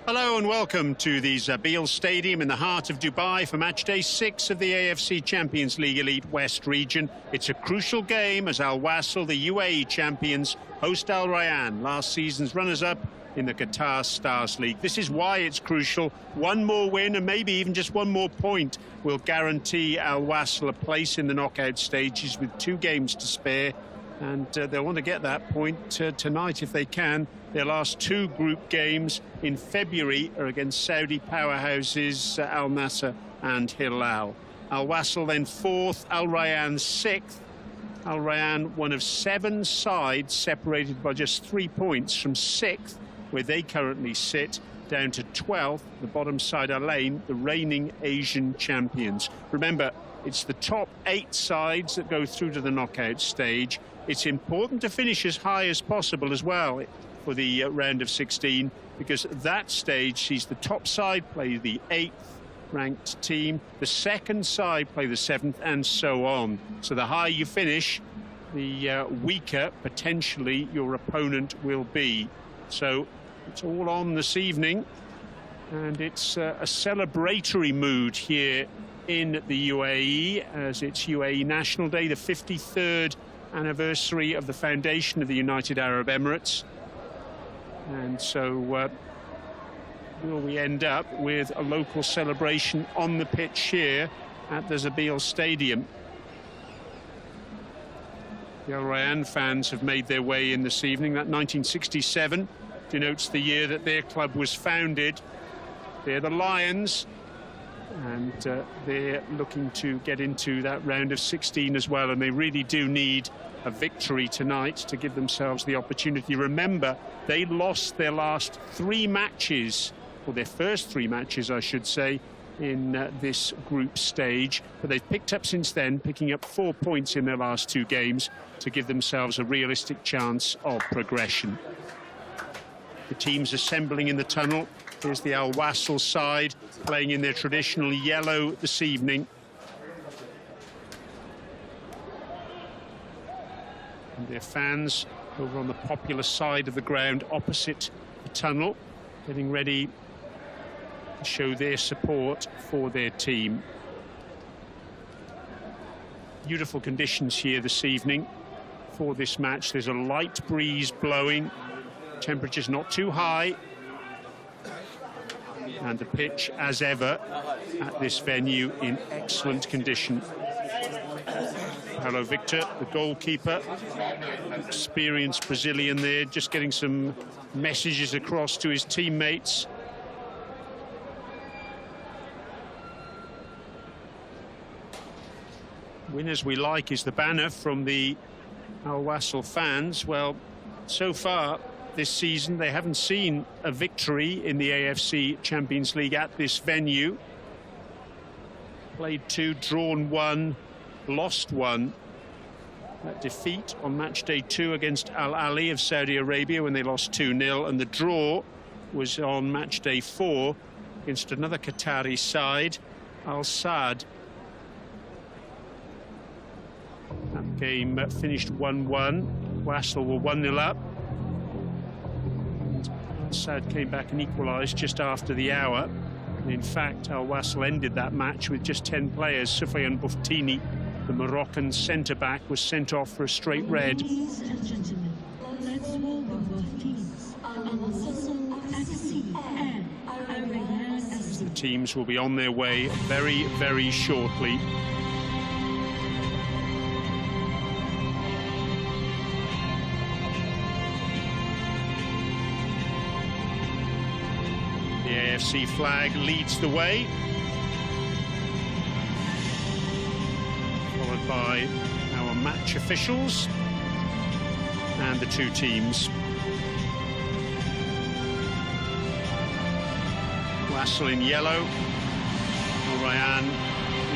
Hello and welcome to the Wasl Stadium in the heart of Dubai for matchday 6 of the AFC Champions League Elite West region. It's a crucial game as Al Wasl, the UAE champions, host Al Rayyan, last season's runners-up in the Qatar Stars League. This is why it's crucial. One more win and maybe even just one more point will guarantee Al Wasl a place in the knockout stages with 2 games to spare. And they'll want to get that point tonight if they can. Their last 2 group games in February are against Saudi powerhouses Al Nassr and Hilal. Al Wasl then 4th, Al Rayyan 6th. Al Rayyan one of 7 sides separated by just 3 points from 6th, where they currently sit, down to 12th, the bottom side Al Ain, the reigning Asian champions. Remember, it's the top 8 sides that go through to the knockout stage. It's important to finish as high as possible as well for the round of 16, because at that stage sees the top side play the 8th ranked team, the second side play the 7th, and so on. So the higher you finish, the weaker potentially your opponent will be. So it's all on this evening, and it's a celebratory mood here in the UAE as it's UAE National Day, the 53rd anniversary of the foundation of the United Arab Emirates. And so will we end up with a local celebration on the pitch here at the Wasl Stadium? The Al Rayyan fans have made their way in this evening. That 1967 denotes the year that their club was founded. They're the Lions, and they're looking to get into that round of 16 as well, and they really do need a victory tonight to give themselves the opportunity. Remember, they lost their last 3 matches, or their first 3 matches I should say, in this group stage, but they've picked up since then, picking up 4 points in their last 2 games to give themselves a realistic chance of progression. The teams assembling in the tunnel. Here's the Al Wasl side playing in their traditional yellow this evening. And their fans over on the popular side of the ground opposite the tunnel, getting ready to show their support for their team. Beautiful conditions here this evening for this match. There's a light breeze blowing, temperature's not too high, and the pitch, as ever, at this venue in excellent condition. Paulo Victor, the goalkeeper, experienced Brazilian there, just getting some messages across to his teammates. Win as we like is the banner from the Al Wasl fans. Well, so far this season they haven't seen a victory in the AFC Champions League at this venue. Played 2, drawn 1, lost 1. That defeat on match day 2 against Al Ahly of Saudi Arabia when they lost 2-0, and the draw was on match day 4 against another Qatari side, Al Sadd. That game finished 1-1. Wasl were 1-0 up. Al Sadd came back and equalised just after the hour. And in fact, Al Wasl ended that match with just 10 players. Soufiane Bouftini, the Moroccan centre-back, was sent off for a straight red. Ladies and gentlemen, let's welcome both teams. Al Wasl FC and Al Rayyan FC. The teams will be on their way very, very shortly. The AFC flag leads the way, followed by our match officials and the 2 teams. Wasl in yellow, Al Rayyan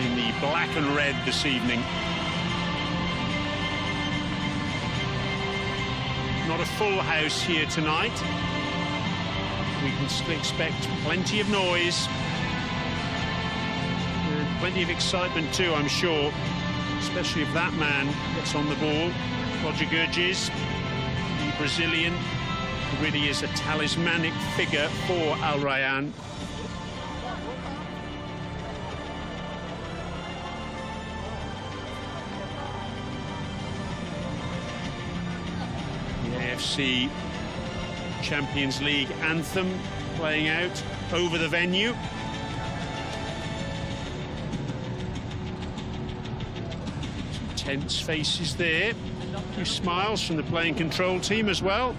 in the black and red this evening. Not a full house here tonight. We can still expect plenty of noise and plenty of excitement too, I'm sure, especially if that man gets on the ball. Roger Gurgis, the Brazilian, He really is a talismanic figure for Rayyan. The AFC Champions League anthem playing out over the venue. Some tense faces there. A few smiles from the playing control team as well.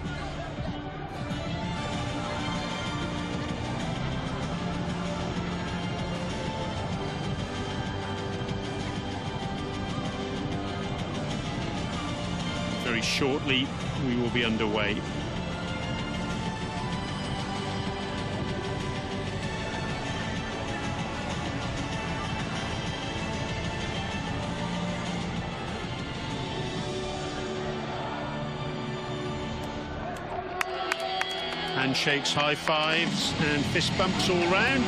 Very shortly we will be underway. Handshakes, high fives and fist bumps all round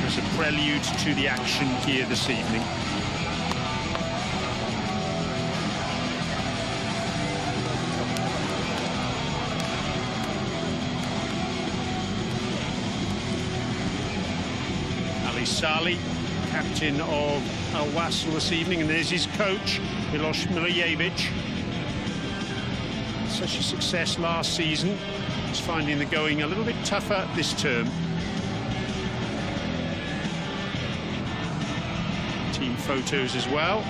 as a prelude to the action here this evening. Sali, captain of Wasl this evening, and there's his coach, Rayyan. Such a success last season. He's finding the going a little bit tougher this term. Team photos as well.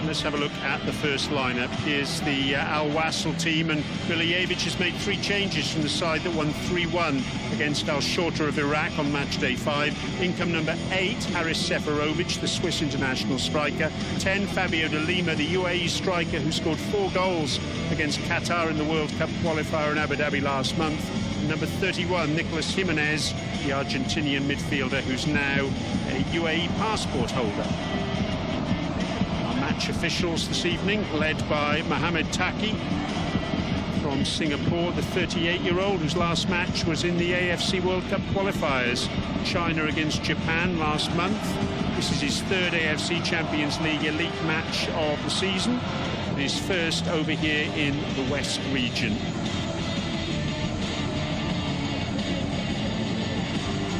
Let's have a look at the first lineup. Here's the Wasl team, and Rayyan has made 3 changes from the side that won 3-1 against Al-Shorta of Iraq on match day 5. Income number 8, Haris Seferovic, the Swiss international striker. 10, Fabio de Lima, the UAE striker who scored 4 goals against Qatar in the World Cup qualifier in Abu Dhabi last month. And number 31, Nicolas Jimenez, the Argentinian midfielder who's now a UAE passport holder. Match officials this evening, led by Mohamed Taki from Singapore, the 38-year-old whose last match was in the AFC World Cup qualifiers, China against Japan last month. This is his 3rd AFC Champions League Elite match of the season, and his first over here in the West region.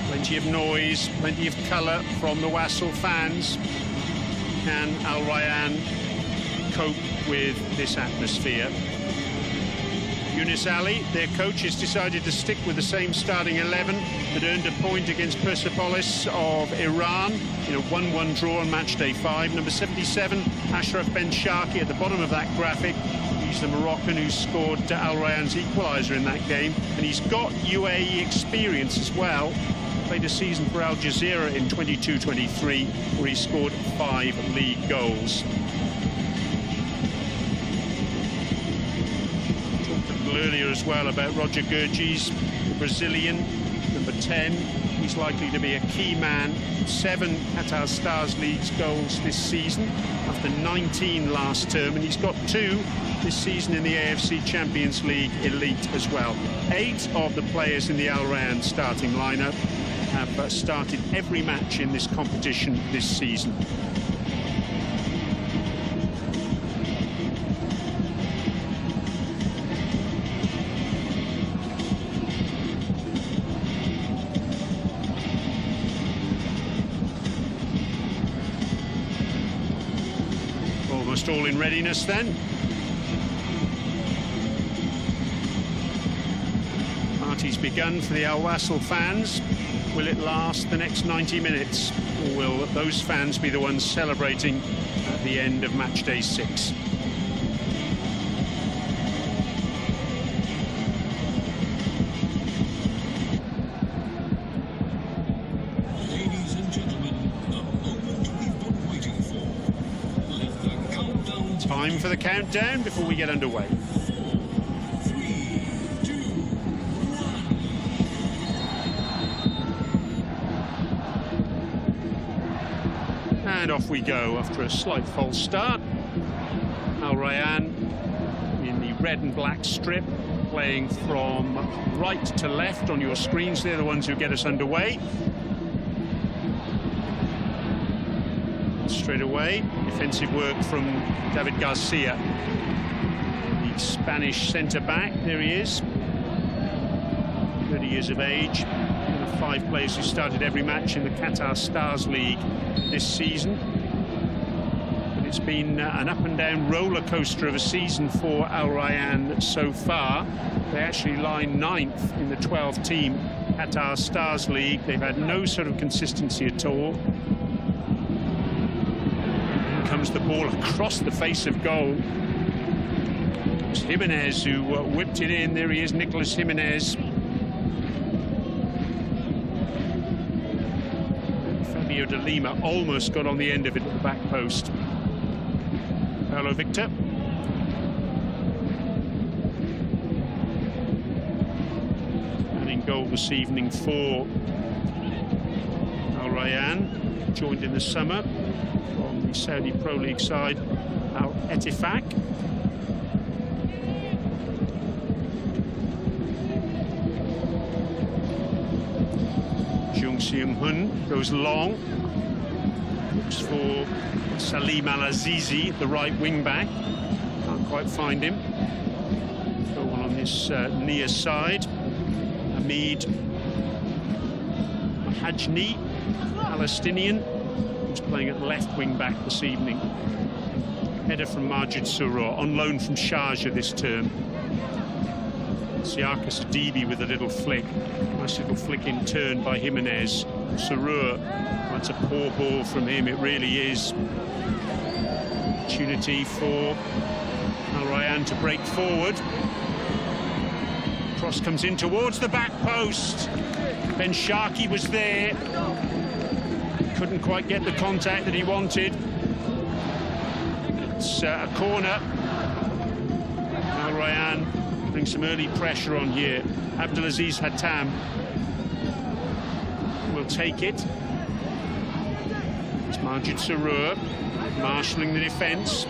Plenty of noise, plenty of colour from the Wasl fans. Can Rayyan cope with this atmosphere? Yunus Ali, their coach, has decided to stick with the same starting 11 that earned a point against Persepolis of Iran in a 1-1 draw on match day 5. Number 77, Ashraf Ben Sharki, at the bottom of that graphic. He's the Moroccan who scored Rayyan's equaliser in that game, and he's got UAE experience as well. Played a season for Al Jazeera in 22-23, where he scored 5 league goals. Talked a little earlier as well about Roger Gurgis, the Brazilian, number 10. He's likely to be a key man. 7 Qatar Stars League's goals this season, after 19 last term, and he's got 2 this season in the AFC Champions League Elite as well. 8 of the players in the Rayyan starting lineup have started every match in this competition this season. Almost all in readiness then. Party's begun for the Wasl fans. Will it last the next 90 minutes, or will those fans be the ones celebrating at the end of match day 6? Ladies and gentlemen, the moment we've been waiting for. Let the countdown. Time for the countdown before we get underway. 3, 2, 1. And off we go after a slight false start. Rayyan in the red and black strip, playing from right to left on your screens. They're the ones who get us underway. Straight away, defensive work from David Garcia, the the Spanish centre-back. There he is, 30 years of age. One of 5 players who started every match in the Qatar Stars League this season. But it's been an up-and-down roller coaster of a season for Al Rayyan so far. They actually lie 9th in the 12-team Qatar Stars League. They've had no sort of consistency at all. In comes the ball across the face of goal. It's Jimenez who whipped it in. There he is, Nicolas Jimenez. Fabio de Lima almost got on the end of it at the back post. Paulo Victor. And in goal this evening for Al Rayyan, joined in the summer from the Saudi Pro League side, Al Ettifaq. Seung-hun goes long, looks for Salim Al-Azizi, the right wing back, can't quite find him. Go one on this near side. Hamid Mahajni, Palestinian, who's playing at left wing back this evening. Header from Majid Surur, on loan from Sharjah this term. Siakas Dibi with a little flick. Nice little flick in turn by Jimenez. Surur, that's a poor ball from him, it really is. Opportunity for Al Rayyan to break forward. Cross comes in towards the back post. Ben Sharkey was there. Couldn't quite get the contact that he wanted. It's a corner. Al Rayyan bring some early pressure on here. Abdelaziz Hatam will take it. It's Majid Surur marshalling the defence.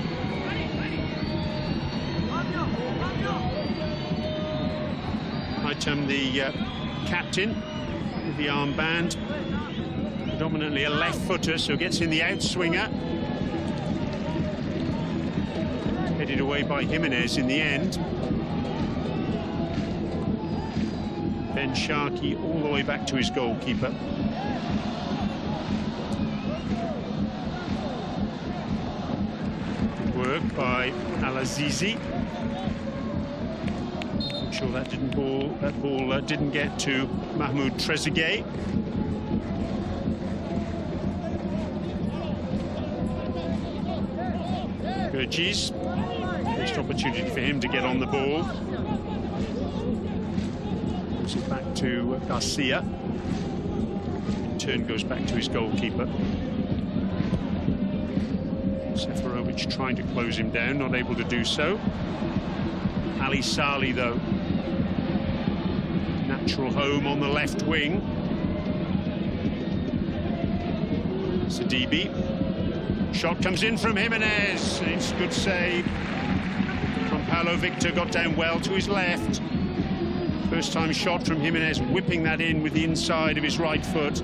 Hatam, the captain with the armband, predominantly a left footer, so gets in the outswinger. Headed away by Jimenez in the end. Ben Sharkey all the way back to his goalkeeper. Good work by Al-Azizi. I'm sure that ball didn't get to Mahmoud Trezeguet. Gurgis, first opportunity for him to get on the ball. It back to Garcia. In turn goes back to his goalkeeper. Seferovic trying to close him down, not able to do so. Ali Saleh, though, natural home on the left wing. Sidibe. Shot comes in from Jimenez. It's a good save from Paulo Victor, got down well to his left. First time shot from Jimenez, whipping that in with the inside of his right foot.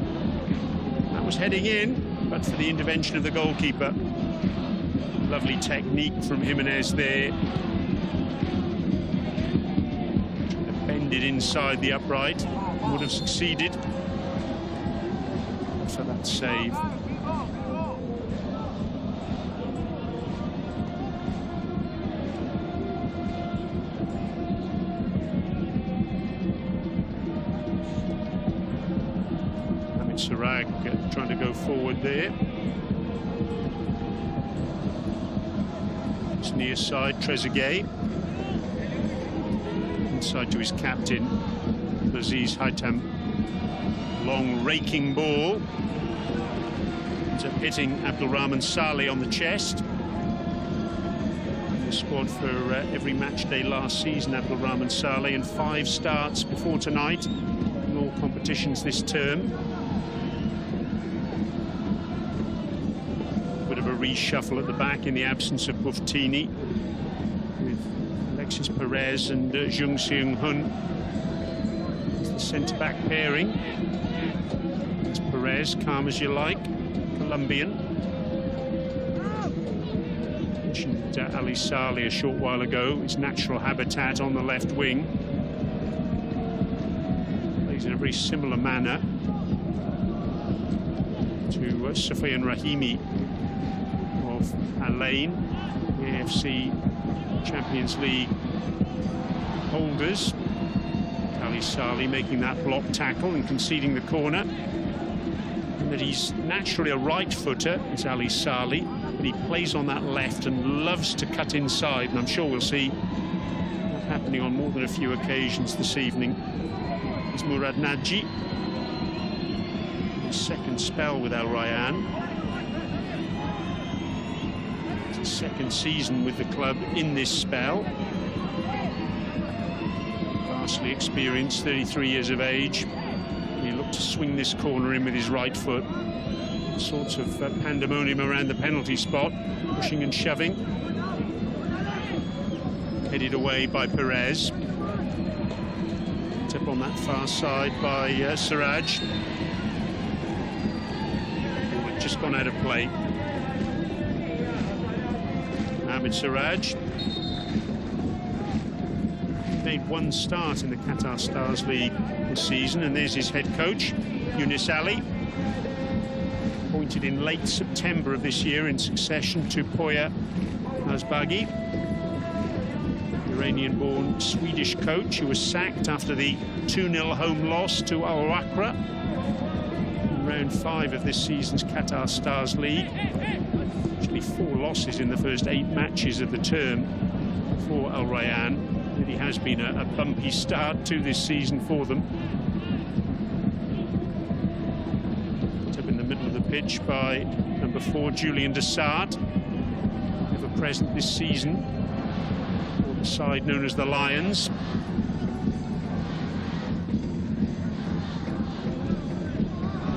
That was heading in, but for the intervention of the goalkeeper. Lovely technique from Jimenez there. Trying to bend it inside the upright. Would have succeeded for that save. Sarag trying to go forward there. It's near side, Trezeguet. Inside to his captain, Aziz Hatam. Long raking ball. Ends up hitting Abdulrahman Saleh on the chest. In the squad for every match day last season, Abdulrahman Saleh, and 5 starts before tonight in all competitions this term. Of a reshuffle at the back in the absence of Buftini, with Alexis Perez and Jung Seung-hun as the centre-back pairing. It's Perez, calm as you like, Colombian. Mentioned Ali Saleh a short while ago, his natural habitat on the left wing. Plays in a very similar manner to Soufiane Rahimi of Al Ain, the AFC Champions League holders. Ali Saleh making that block tackle and conceding the corner. And that he's naturally a right footer, it's Ali Saleh, but he plays on that left and loves to cut inside, and I'm sure we'll see that happening on more than a few occasions this evening. It's Murad Naji, his second spell with Al Rayyan. It's his second season with the club in this spell. Vastly experienced, 33 years of age. He looked to swing this corner in with his right foot. Sorts of pandemonium around the penalty spot, pushing and shoving. Headed away by Perez. Picked up on that far side by Siraj. Just gone out of play. Ahmed Siraj made one start in the Qatar Stars League this season, and there's his head coach, Younis Ali, appointed in late September of this year in succession to Poya Asbaghi, Iranian-born Swedish coach who was sacked after the 2-0 home loss to Al Wakra in round 5 of this season's Qatar Stars League. Actually 4 losses in the first 8 matches of the term for Al Rayyan. It has been a bumpy start to this season for them. Put up in the middle of the pitch by number 4, Julian Dessart, ever present this season for the side known as the Lions.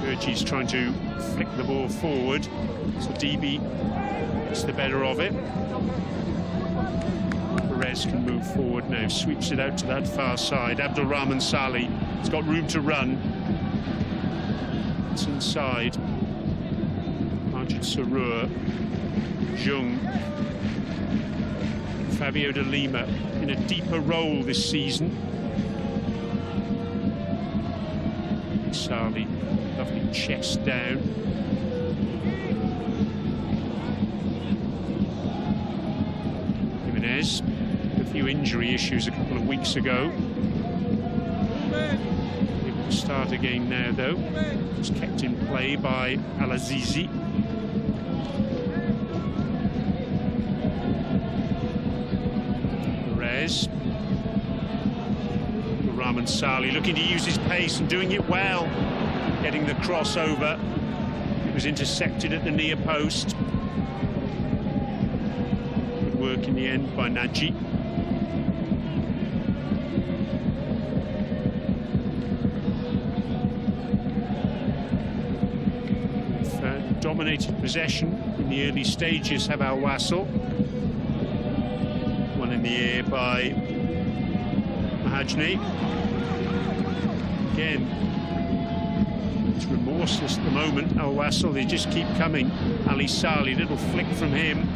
Burgess trying to flick the ball forward, so DB gets the better of it. Perez can move forward now, sweeps it out to that far side. Abdulrahman Saleh has got room to run. It's inside. Majid Sarur, Jung, Fabio de Lima in a deeper role this season. Saleh, lovely chest down. Jimenez, a few injury issues a couple of weeks ago. Able to start again now, though. Was kept in play by Al-Azizi. Perez. Rahman Saleh looking to use his pace and doing it well. Getting the crossover. It was intercepted at the near post. Good work in the end by Naji. Dominated possession in the early stages have Al Wasl. One in the air by Mahajni. Again, it's remorseless at the moment. Al Wasl, they just keep coming. Ali Saleh, little flick from him.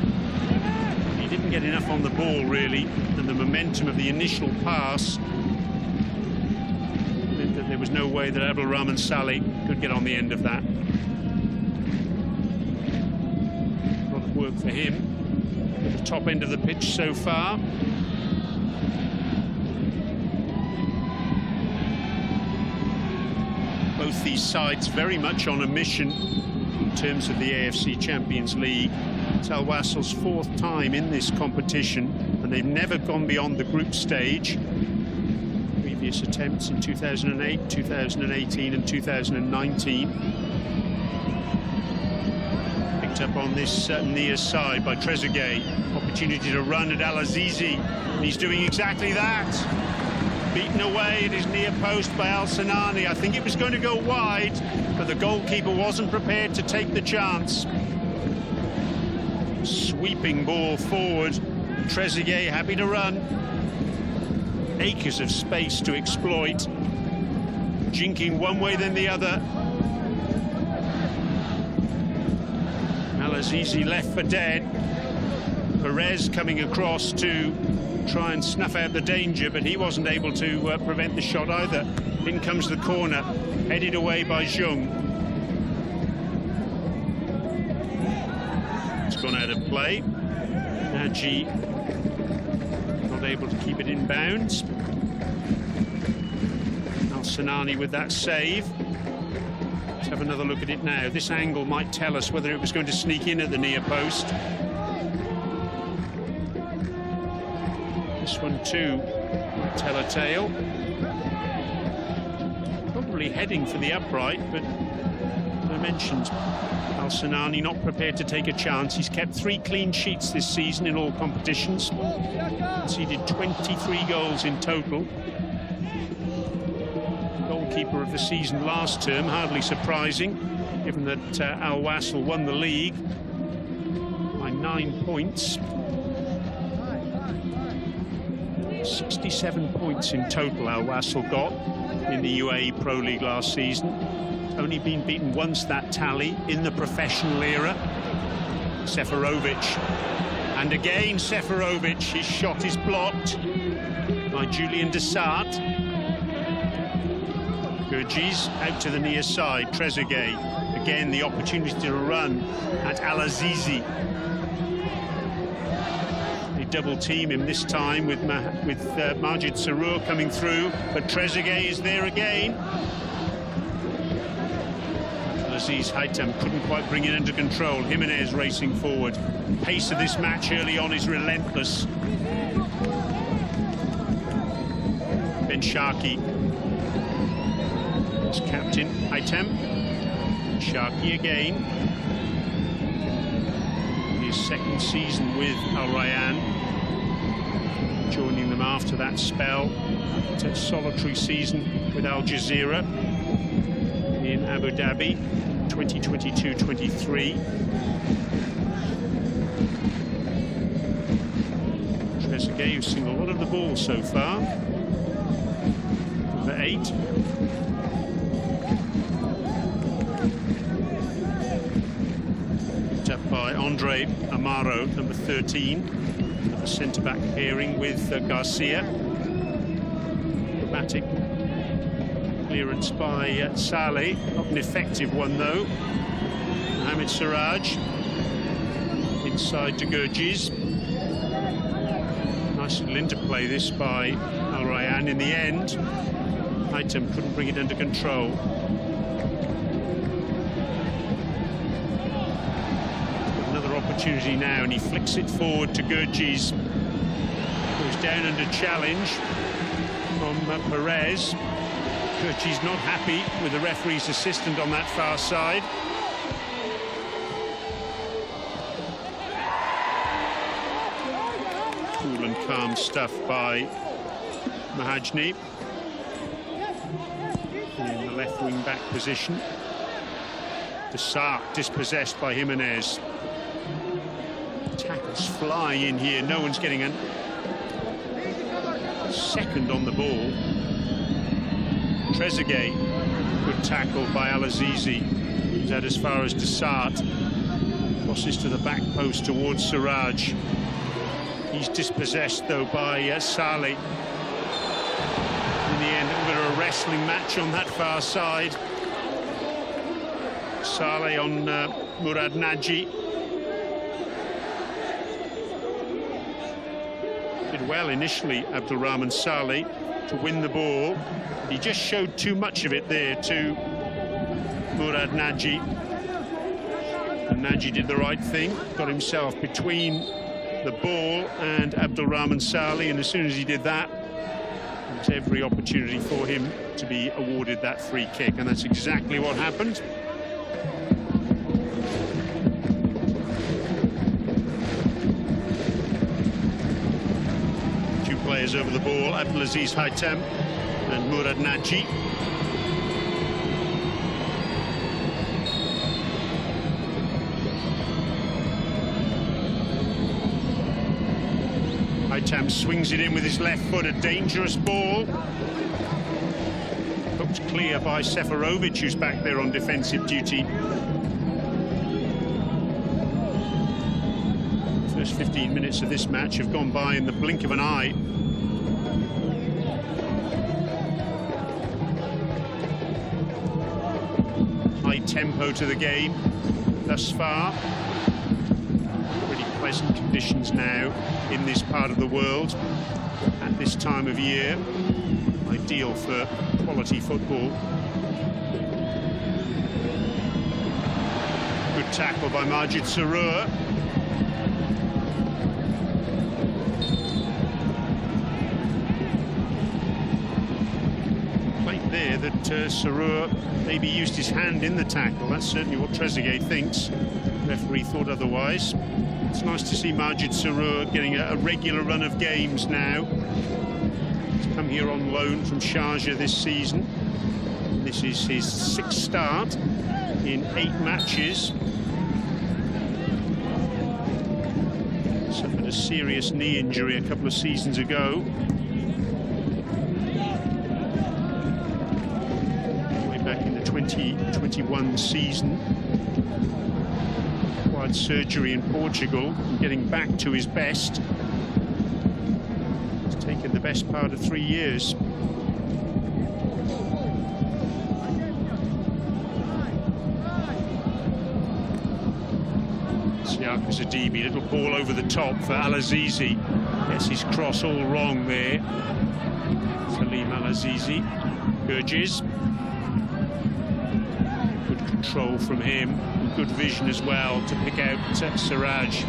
He didn't get enough on the ball really, and the momentum of the initial pass meant that there was no way that Abdulrahman Saleh could get on the end of that. Work for him at the top end of the pitch so far. Both these sides very much on a mission in terms of the AFC Champions League. It's Al Wasl's 4th time in this competition, and they've never gone beyond the group stage. Previous attempts in 2008, 2018 and 2019. Up on this near side by Trezeguet. Opportunity to run at Al-Azizi, and he's doing exactly that. Beaten away at his near post by Al-Sanani. I think it was going to go wide, but the goalkeeper wasn't prepared to take the chance. Sweeping ball forward. Trezeguet happy to run. Acres of space to exploit. Jinking one way then the other. Al-Azizi left for dead. Perez coming across to try and snuff out the danger, but he wasn't able to prevent the shot either. In comes the corner, headed away by Jung. It's gone out of play. Nagy not able to keep it in bounds. Al-Sanani with that save. Let's have another look at it now. This angle might tell us whether it was going to sneak in at the near post. This one too might tell a tale. Probably heading for the upright, but as I mentioned, Al-Sanani not prepared to take a chance. He's kept 3 clean sheets this season in all competitions. Conceded 23 goals in total. Goalkeeper of the season last term, hardly surprising, given that Al Wasl won the league by 9 points. 67 points in total Al Wasl got in the UAE Pro League last season. Only been beaten once that tally in the professional era. Seferovic. And again Seferovic. His shot is blocked by Julian Desart. Gurgis out to the near side. Trezeguet. Again the opportunity to run at Al-Azizi. Double team him this time with Majid Sarur coming through, but Trezeguet is there again. Aziz Haitam couldn't quite bring it under control. Jimenez racing forward. Pace of this match early on is relentless. Ben Sharkey, his captain Haitam. Sharkey again. His second season with Al Rayyan, joining them after that spell. It's a solitary season with Al Jazeera in Abu Dhabi, 2022-23. Trezeguet, who's seen a lot of the ball so far. Number 8. Up by Andre Amaro, number 13. A centre-back pairing with Garcia. Dramatic clearance by Saleh. Not an effective one though. Mohamed Siraj inside to Gurgis. Nice little interplay this by Al Rayyan. In the end, Haitam couldn't bring it under control. Opportunity now, and he flicks it forward to Gurgis, who's down under challenge from Perez. Gurgis not happy with the referee's assistant on that far side. Cool and calm stuff by Mahajni in the left wing back position. Desart dispossessed by Jimenez. Tackles flying in here. No one's getting a second on the ball. Trezeguet, good tackle by Al-Azizi. He's out as far as Desart. Crosses to the back post towards Siraj. He's dispossessed though by Saleh. In the end, a little bit of a wrestling match on that far side. Saleh on Murad Nagy. Did well initially, Abdulrahman Saleh, to win the ball. He just showed too much of it there to Murad Nagy. And Nagy did the right thing, got himself between the ball and Abdulrahman Saleh, and as soon as he did that, there was every opportunity for him to be awarded that free kick, and that's exactly what happened. Players over the ball, Abdulaziz Haitam and Murad Nagy. Haitam swings it in with his left foot, a dangerous ball. Hooked clear by Seferovic, who's back there on defensive duty. First 15 minutes of this match have gone by in the blink of an eye. High tempo to the game thus far. Pretty pleasant conditions now in this part of the world at this time of year. Ideal for quality football. Good tackle by Majid Sarur. Played there that Sarur maybe used his hand in the tackle. That's certainly what Trezeguet thinks. The referee thought otherwise. It's nice to see Majid Sarur getting a regular run of games now. He's come here on loan from Sharjah this season. This is his 6th start in 8 matches. Suffered a serious knee injury a couple of seasons ago. Way back in the 2021 season. Required surgery in Portugal and getting back to his best. It's taken the best part of 3 years. Zadebe, little ball over the top for Al-Azizi. Gets his cross all wrong there. Salim Al-Azizi. Gurgiz. Good control from him. And good vision as well to pick out Siraj.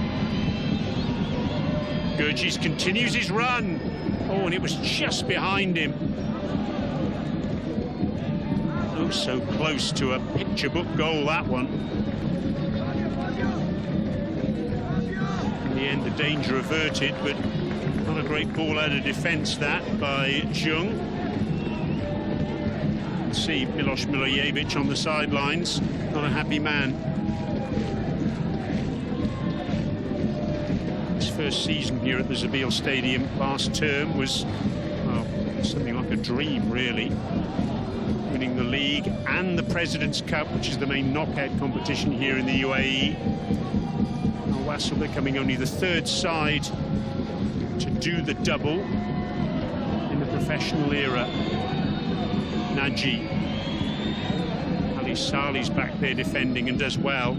Gurgiz continues his run. Oh, and it was just behind him. Oh, so close to a picture book goal, that one. In the end, the danger averted, but not a great ball out of defence, that by Jung. See Milos Milojevic on the sidelines, not a happy man. His first season here at the Zabil Stadium last term was, well, something like a dream, really. Winning the league and the President's Cup, which is the main knockout competition here in the UAE. Wasl becoming only the 3rd side to do the double in the professional era. Naji. Ali Salih's back there defending and does well.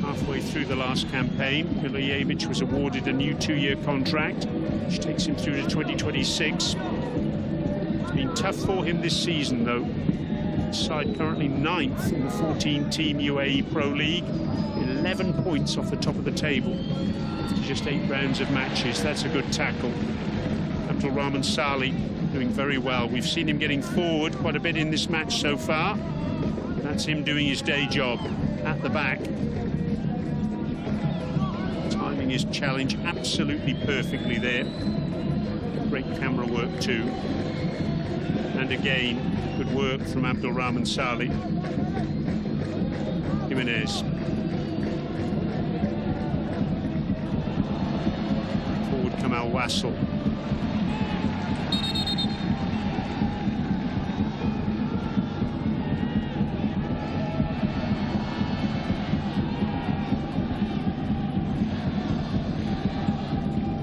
Halfway through the last campaign, Milojevic was awarded a new 2-year contract, which takes him through to 2026. It's been tough for him this season, though. His side currently 9th in the 14-team UAE Pro League. 11 points off the top of the table after just 8 rounds of matches. That's a good tackle. Abdulrahman Salih doing very well. We've seen him getting forward quite a bit in this match so far. That's him doing his day job at the back. Timing his challenge absolutely perfectly there. Great camera work too. And again, good work from Abdulrahman Salih. Jimenez. Wasl.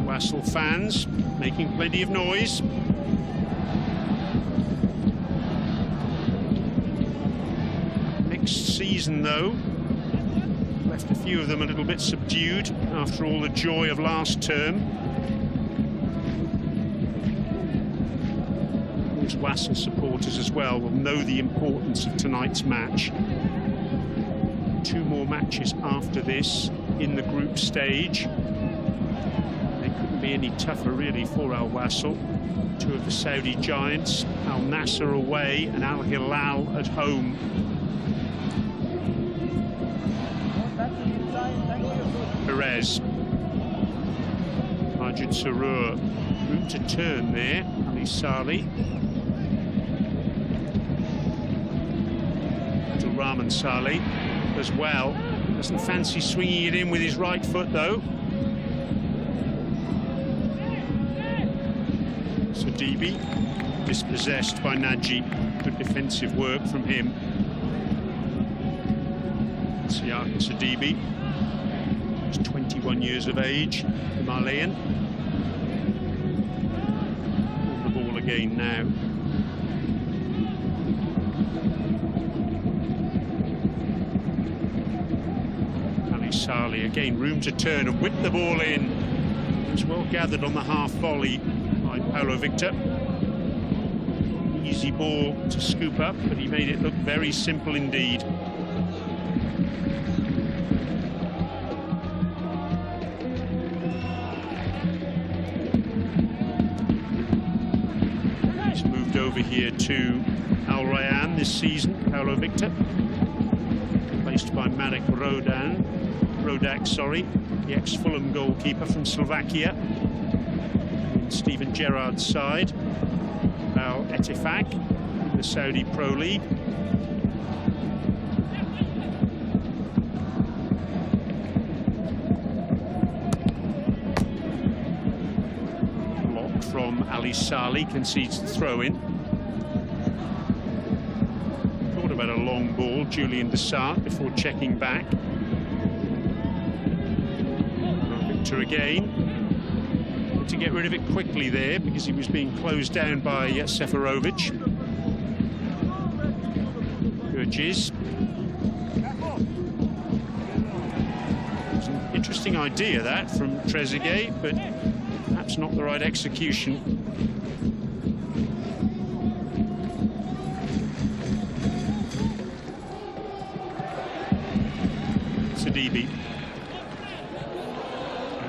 Wasl fans making plenty of noise. Mixed season though. Left a few of them a little bit subdued after all the joy of last term. Wasl supporters as well will know the importance of tonight's match. 2 more matches after this in the group stage. They couldn't be any tougher really for Al Wasl. 2 of the Saudi giants, Al Nassr away and Al Hilal at home. Perez. Majid Sarur. Room to turn there. Ali Salih. Rahman Salih as well. Doesn't fancy swinging it in with his right foot though. Zadebe dispossessed by Naji. Good defensive work from him. Zadebe. He's 21 years of age, the Malian. On the ball again now. Sali again, room to turn and whip the ball in. It was well gathered on the half volley by Paulo Victor. Easy ball to scoop up, but he made it look very simple indeed. He's moved over here to Rayyan this season, Paulo Victor, replaced by Marek Rodak, the ex-Fulham goalkeeper from Slovakia. In Steven Gerrard's side, Al Ettifaq in the Saudi Pro League. Blocked from Ali Saleh, concedes the throw-in. Thought about a long ball, Julian Desart, before checking back. Again, to get rid of it quickly there because he was being closed down by Seferovic. Gurgiz. It's an interesting idea that from Trezeguet, but perhaps not the right execution. Sidibe.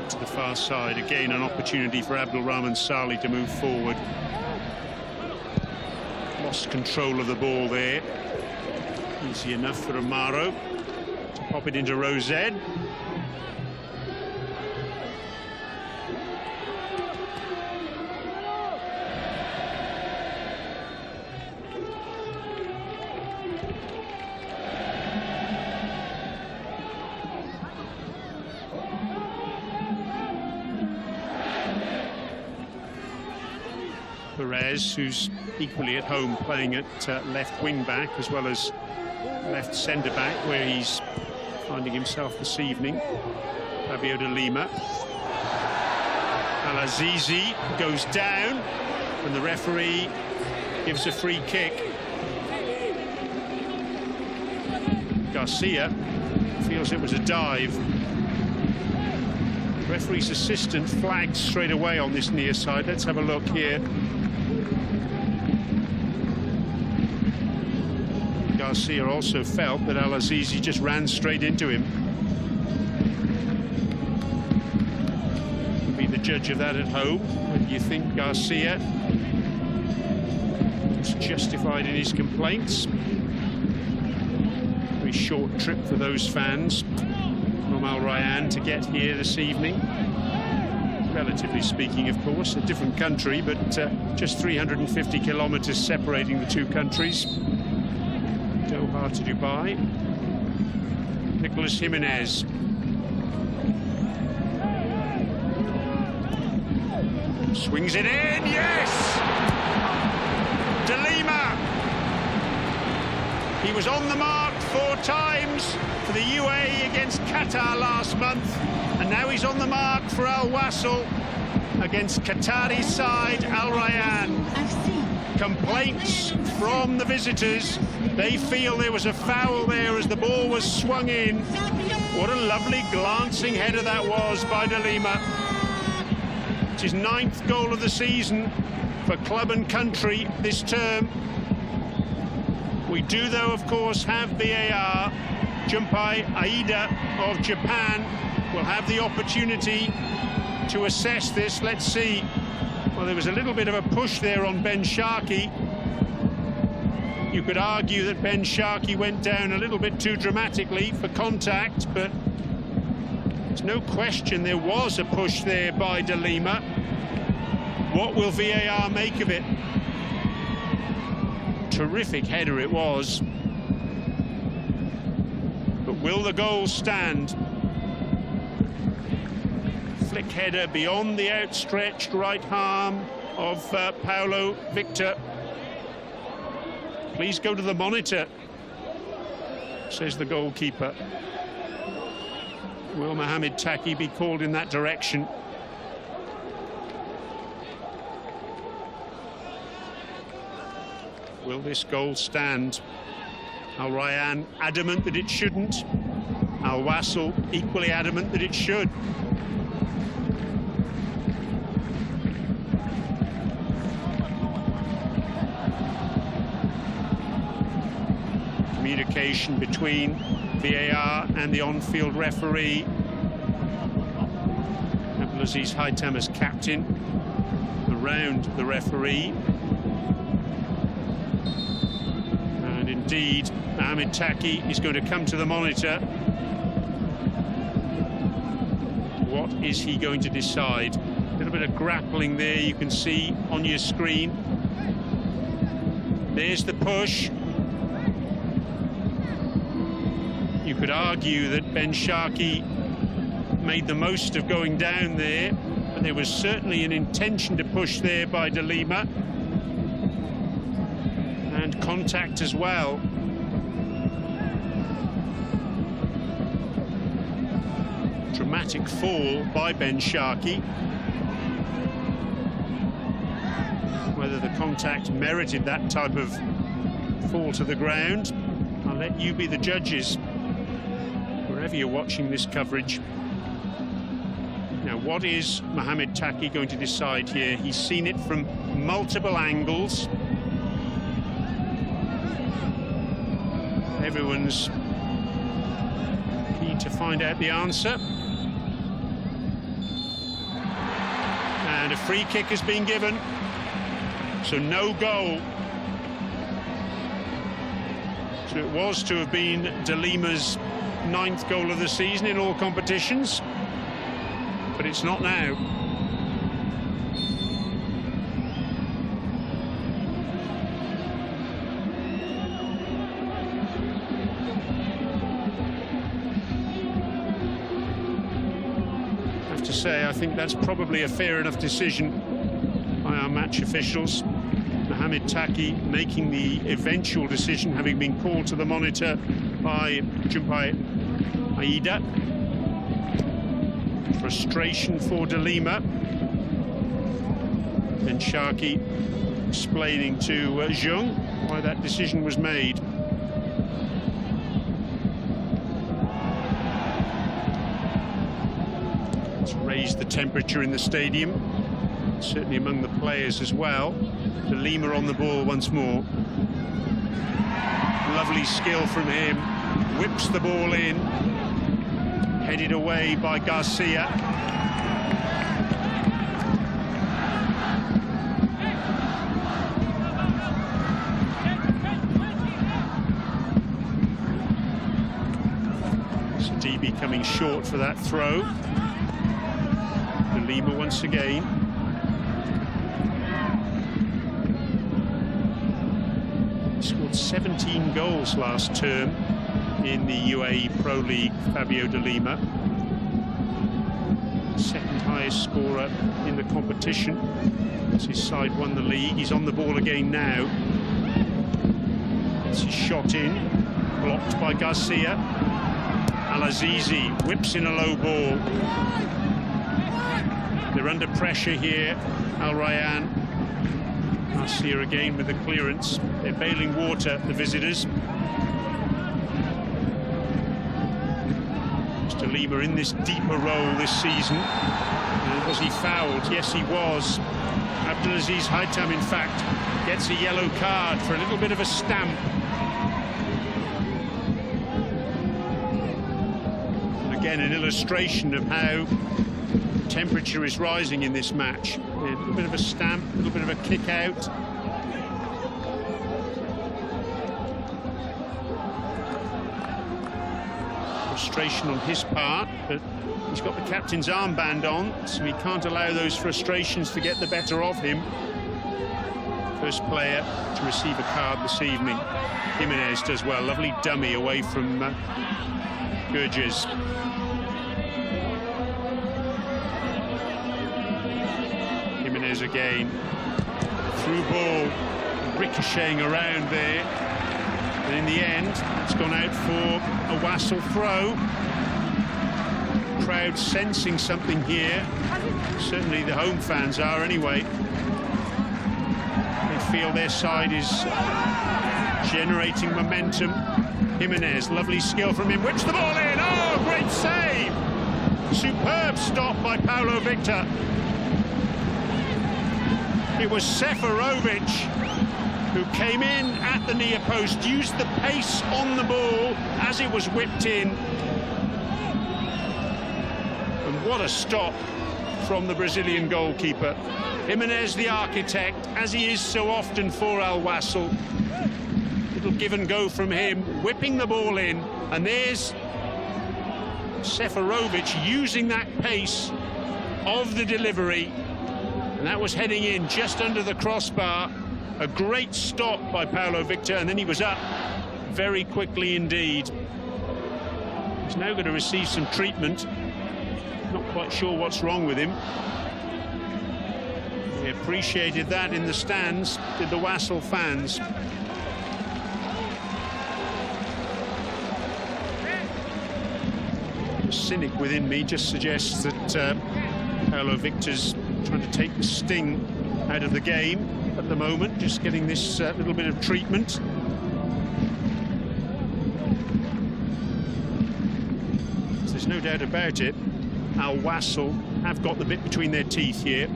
To the far side, again an opportunity for Abdulrahman Saleh to move forward. Lost control of the ball there. Easy enough for Amaro to pop it into Rosed. Perez, who's equally at home playing at left wing back as well as left centre back, where he's finding himself this evening. Fabio de Lima. Al Azizi goes down and the referee gives a free kick. Garcia feels it was a dive. Referee's assistant flagged straight away on this near side. Let's have a look here. Garcia also felt that Al Azizi just ran straight into him. Will be the judge of that at home. Whether you think Garcia is justified in his complaints. Very short trip for those fans from Al Rayyan to get here this evening. Relatively speaking, of course, a different country, but just 350 kilometers separating the two countries. Doha to Dubai. Nicolas Jimenez. Swings it in, yes! De Lima. He was on the mark 4 times for the UAE against Qatar last month, and now he's on the mark for Al Wasl against Qatari side Al Rayyan. Complaints from the visitors. They feel there was a foul there as the ball was swung in. What a lovely glancing header that was by De Lima. It's his 9th goal of the season for club and country this term. We do, though, of course, have VAR. Junpei Aida of Japan will have the opportunity to assess this. Let's see. Well, there was a little bit of a push there on Ben Sharkey. You could argue that Ben Sharkey went down a little bit too dramatically for contact, but there's no question there was a push there by De Lima. What will VAR make of it? Terrific header it was. But will the goal stand? Flick header beyond the outstretched right arm of Paulo Victor. Please go to the monitor, says the goalkeeper. Will Mohamed Taki be called in that direction? Will this goal stand? Rayyan adamant that it shouldn't. Wasl equally adamant that it should. Communication between VAR and the on-field referee. Abdulaziz Haitam as captain around the referee. And indeed, Mohamed Taki is going to come to the monitor. What is he going to decide? A little bit of grappling there, you can see on your screen. There's the push. You could argue that Ben Sharkey made the most of going down there, but there was certainly an intention to push there by De Lima. And contact as well. Dramatic fall by Ben Sharkey. Whether the contact merited that type of fall to the ground, I'll let you be the judges, wherever you're watching this coverage. Now, what is Mohamed Taki going to decide here? He's seen it from multiple angles. Everyone's keen to find out the answer. And a free kick has been given, so no goal. So it was to have been De Lima's 9th goal of the season in all competitions, but it's not now. I have to say, I think that's probably a fair enough decision by our match officials. Mohamed Taki making the eventual decision, having been called to the monitor by Jumpai Aida. Frustration for De Lima. Ben Sharkey explaining to Zheng why that decision was made. It's raised the temperature in the stadium, certainly among the players as well. De Lima on the ball once more. Lovely skill from him. Whips the ball in. Headed away by Garcia. Sidibe coming short for that throw. De Lima once again. Scored 17 goals last term in the UAE Pro League, Fabio De Lima. Second highest scorer in the competition as his side won the league. He's on the ball again now. It's his shot in, blocked by Garcia. Al-Azizi whips in a low ball. They're under pressure here, Rayyan. Garcia again with the clearance. They're bailing water, the visitors. De Lima in this deeper role this season. Was he fouled? Yes, he was. Abdulaziz Haitam, in fact, gets a yellow card for a little bit of a stamp. Again, an illustration of how temperature is rising in this match. A little bit of a stamp, a little bit of a kick out. Frustration on his part, but he's got the captain's armband on, so he can't allow those frustrations to get the better of him. First player to receive a card this evening. Jimenez does well. Lovely dummy away from Gurges. Jimenez again. Through ball, ricocheting around there. And in the end, it's gone out for a Wasl throw. crowd sensing something here. Certainly the home fans are anyway. They feel their side is generating momentum. Jimenez, lovely skill from him, which the ball in. Oh, great save! Superb stop by Paulo Victor. It was Seferovic who came in at the near post, used the pace on the ball as it was whipped in. And what a stop from the Brazilian goalkeeper. Jimenez, the architect, as he is so often for Al Wasl. Little give and go from him, whipping the ball in, and there's Seferovic using that pace of the delivery, and that was heading in just under the crossbar. A great stop by Paulo Victor, and then he was up very quickly indeed. He's now going to receive some treatment. Not quite sure what's wrong with him. We appreciated that in the stands, did the Wasl fans. The cynic within me just suggests that Paulo Victor's trying to take the sting out of the game at the moment, just getting this little bit of treatment. There's no doubt about it, Al Wasl have got the bit between their teeth here.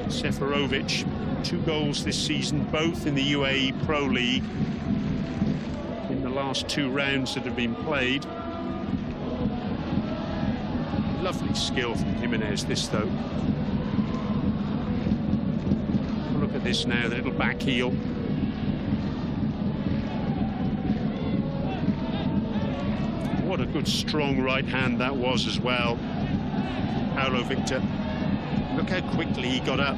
Seferovic, 2 goals this season, both in the UAE Pro League in the last 2 rounds that have been played. Lovely skill from Jimenez, this though. Look at this now, the little back heel. What a good strong right hand that was as well. Paulo Victor. Look how quickly he got up.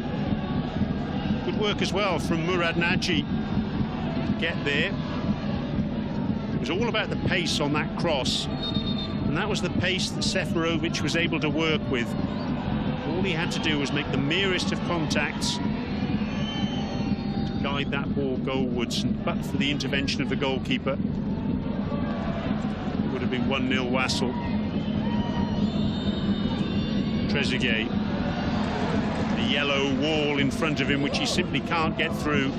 Good work as well from Murad Naji to get there. It was all about the pace on that cross, and that was the pace that Seferovic was able to work with. All he had to do was make the merest of contacts to guide that ball goalwards, and but for the intervention of the goalkeeper, it would have been 1-0 Wasl. Trezeguet. The yellow wall in front of him, which he simply can't get through.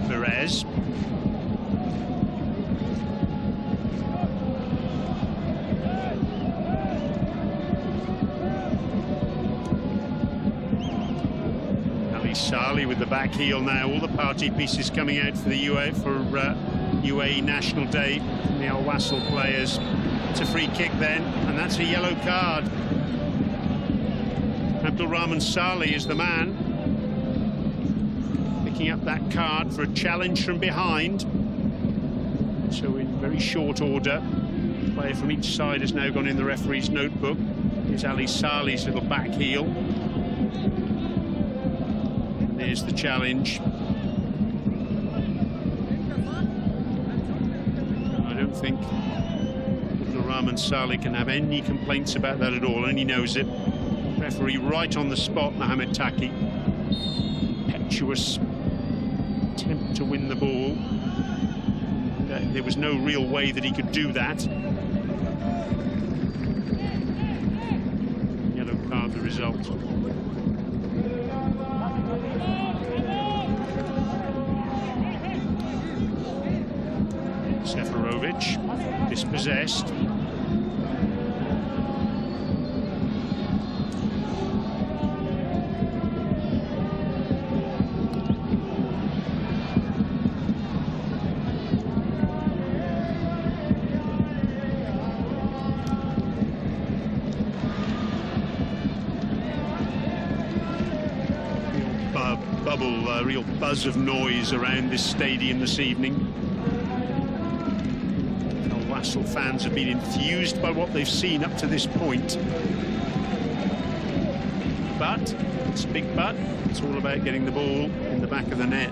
Perez. Ali Saleh with the back heel now. All the party pieces coming out for the UAE National Day from the Al Wasl players. It's a free kick then, and that's a yellow card. Abdulrahman Saleh is the man, picking up that card for a challenge from behind. So in very short order, a player from each side has now gone in the referee's notebook. Here's Ali Saleh's little back heel. And there's the challenge. I don't think Abdulrahman Saleh can have any complaints about that at all, and he knows it. Referee right on the spot, Mohamed Taki. Impetuous attempt to win the ball. There was no real way that he could do that. Yellow card, the result. Seferovic, dispossessed. Real buzz of noise around this stadium this evening. Al Wasl fans have been enthused by what they've seen up to this point. But, it's a big but, it's all about getting the ball in the back of the net.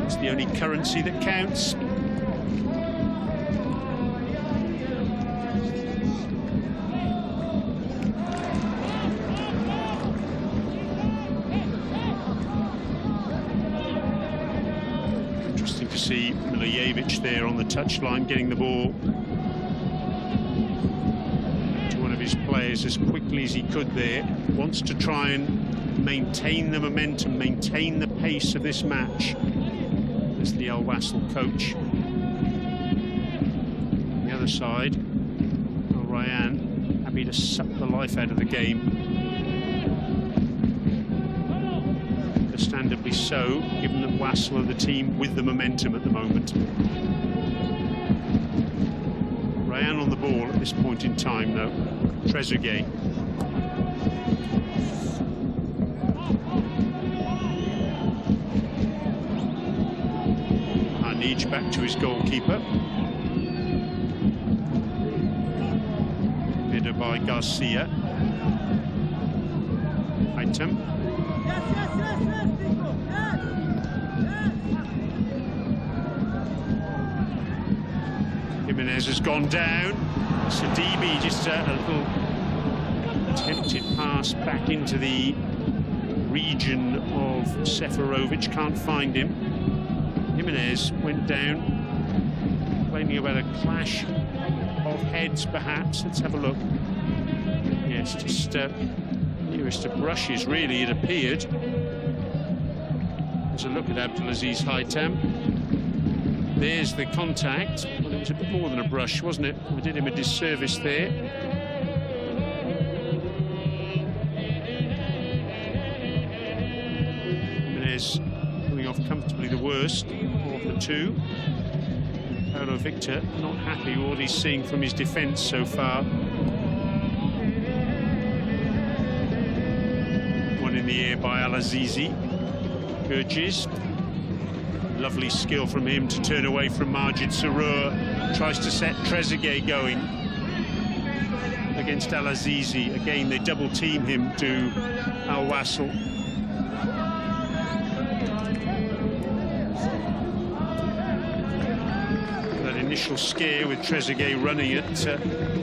It's the only currency that counts. Interesting to see Milijevic there on the touchline, getting the ball to one of his players as quickly as he could there. Wants to try and maintain the momentum, maintain the pace of this match as the Al Wasl coach. On the other side, Rayyan happy to suck the life out of the game. Understandably so, given that Wasl are the team with the momentum at the moment. Rayyan on the ball at this point in time, though. Trezeguet. Hanij back to his goalkeeper. Header by Garcia. Item. Jimenez has gone down. Sidibe just a little attempted pass back into the region of Seferovic. Can't find him. Jimenez went down, complaining about a clash of heads, perhaps. Let's have a look. Yes, just nearest to brushes, really, it appeared. There's a look at Abdulaziz Haitam. There's the contact. Well, it was a bit more than a brush, wasn't it? I did him a disservice there. Jimenez coming off comfortably the worst of the two. Paulo Victor not happy with what he's seeing from his defence so far. One in the air by Al-Azizi. Gurgis. Lovely skill from him to turn away from Majid Sarur. Tries to set Trezeguet going against Al-Azizi. Again, they double team him to Al Wasl. That initial scare with Trezeguet running at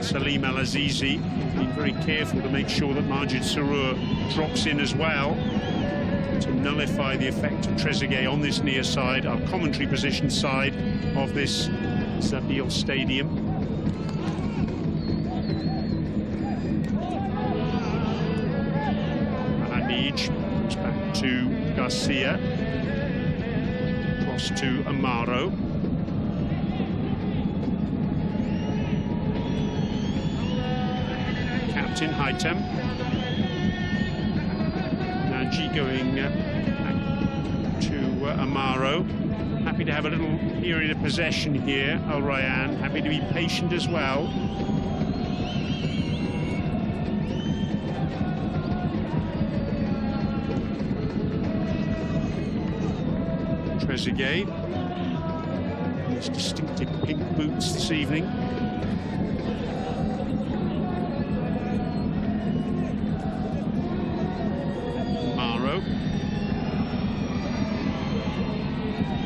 Salim Al-Azizi. Being very careful to make sure that Majid Sarur drops in as well, to nullify the effect of Trezeguet on this near side, our commentary position side of this Zabil Stadium. Hanij comes back to Garcia, cross to Amaro. Captain Haitam. Going back to Amaro. Happy to have a little period of possession here. Al Rayyan happy to be patient as well. Trezeguet. His distinctive pink boots this evening.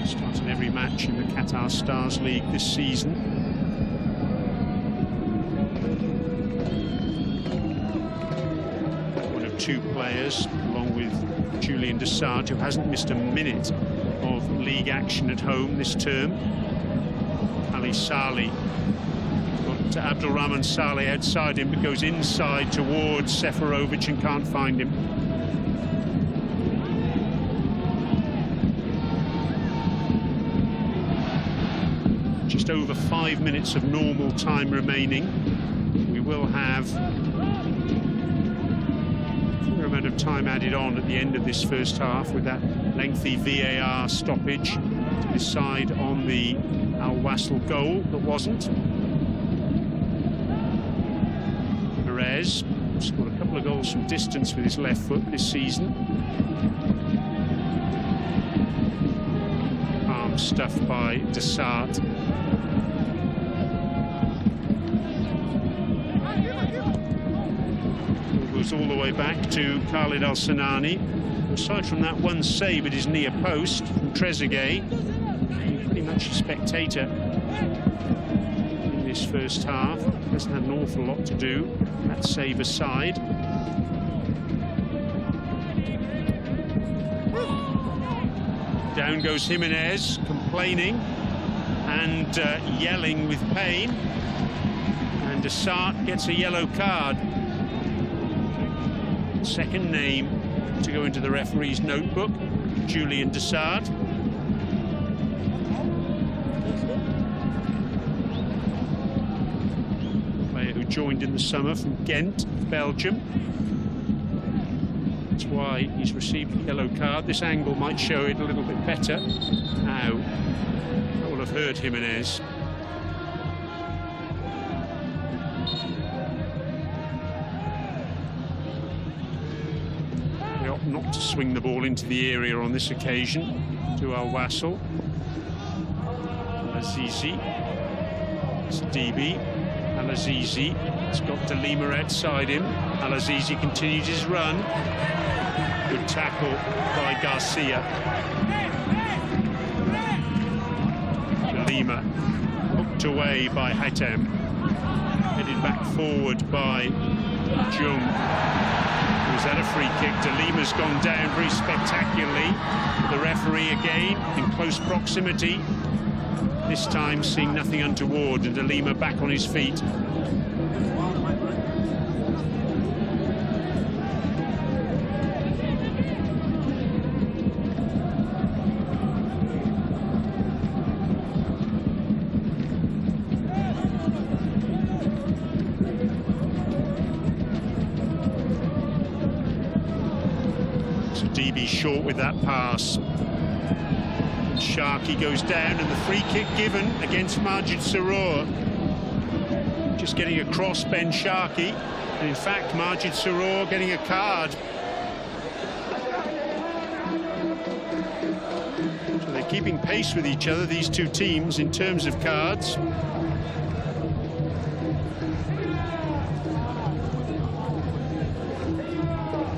Started every match in the Qatar Stars League this season. One of two players, along with Julian Desaad, who hasn't missed a minute of league action at home this term. Ali Saleh. Got Abdulrahman Saleh outside him, but goes inside towards Seferovic and can't find him. Just over 5 minutes of normal time remaining. We will have a fair amount of time added on at the end of this first half with that lengthy VAR stoppage to decide on the Al Wasl goal that wasn't. Perez scored a couple of goals from distance with his left foot this season. Arm stuffed by Desaad. Goes all the way back to Khalid Al-Sanani. Aside from that one save at his near post from Trezeguet, pretty much a spectator in this first half. Hasn't had an awful lot to do, that save aside. Down goes Jimenez, complaining and yelling with pain. And Desart gets a yellow card. Second name to go into the referee's notebook, Julian Desart. Player who joined in the summer from Ghent, Belgium. That's why he's received a yellow card. This angle might show it a little bit better. Now, that will have hurt Jimenez. They opt not to swing the ball into the area on this occasion to Al Wasl. Al-Azizi. It's DB. Al-Azizi. It's got De Lima outside him. Al-Azizi continues his run. Good tackle by Garcia. De Lima hooked away by Hatem. Headed back forward by Jung. Was that a free kick? De Lima's gone down very spectacularly. The referee again in close proximity. This time seeing nothing untoward, and De Lima back on his feet. So DB short with that pass. Sharkey goes down, and the free kick given against Majid Sarur. Just getting across Ben Sharkey, and in fact Majid Sarur getting a card. So they're keeping pace with each other, these two teams, in terms of cards.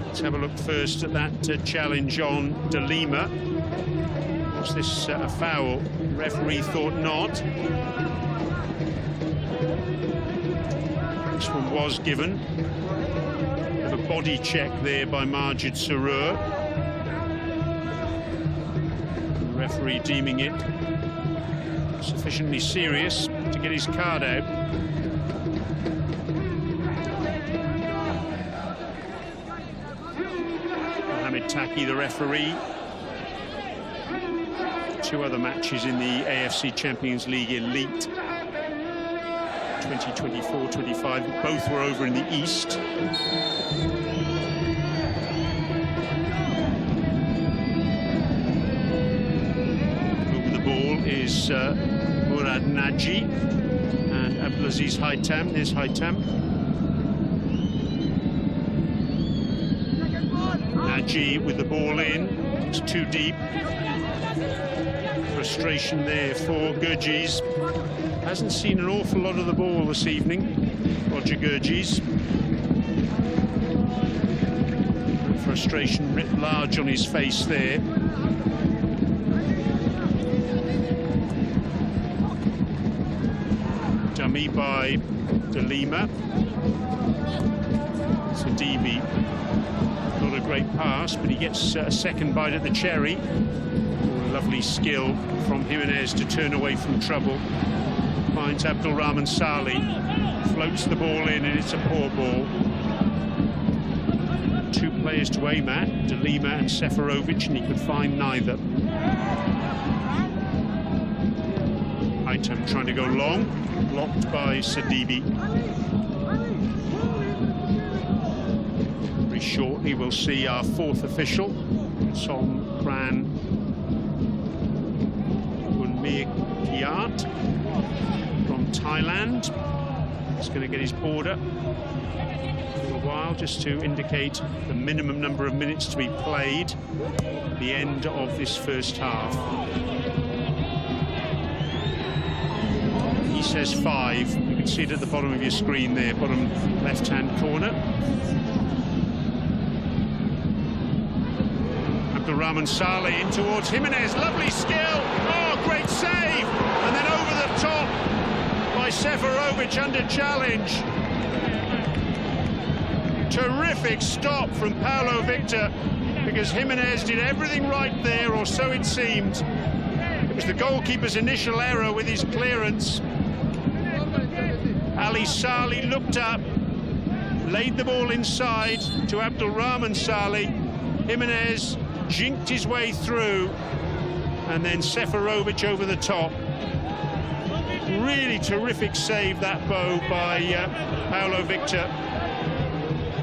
Let's have a look first at that challenge on De Lima. Was this a foul? The referee thought not. This one was given. A body check there by Majid Sarur. The referee deeming it sufficiently serious to get his card out. Mohamed Taki, the referee. Two other matches in the AFC Champions League Elite 2024-25, both were over in the East. Over the ball is Murad Naji and Abdulaziz Haitham. There's Haitham. Naji with the ball in, it's too deep. Frustration there for Gurgis. Hasn't seen an awful lot of the ball this evening, Roger Gurgis. Frustration writ large on his face there. Dummy by De Lima. So DB, not a great pass, but he gets a second bite at the cherry. Lovely skill from Jimenez to turn away from trouble. Finds Abdulrahman Saleh, floats the ball in, and it's a poor ball. Two players to aim at, De Lima and Seferovic, and he could find neither. Haitham trying to go long, blocked by Sadibi. Very shortly we'll see our fourth official, Som Pran Kiat from Thailand. He's going to get his border for a while just to indicate the minimum number of minutes to be played at the end of this first half. He says 5. You can see it at the bottom of your screen there, bottom left-hand corner. Abdulrahman Saleh in towards Jimenez. Lovely skill. Oh, great save. And then over the top by Seferovic under challenge. Terrific stop from Paulo Victor, because Jimenez did everything right there, or so it seemed. It was the goalkeeper's initial error with his clearance. Ali Saleh looked up, laid the ball inside to Abdulrahman Saleh. Jimenez jinked his way through, and then Seferovic over the top. Really terrific save that, Bo, by Paulo Victor.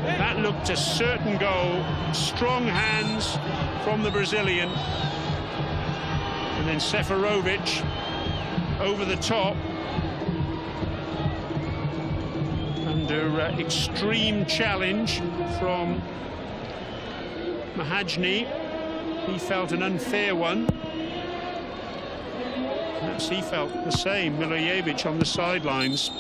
That looked a certain goal. Strong hands from the Brazilian. And then Seferovic over the top. Under extreme challenge from Mahajni. He felt an unfair one. Perhaps he felt the same. Milojevic on the sidelines.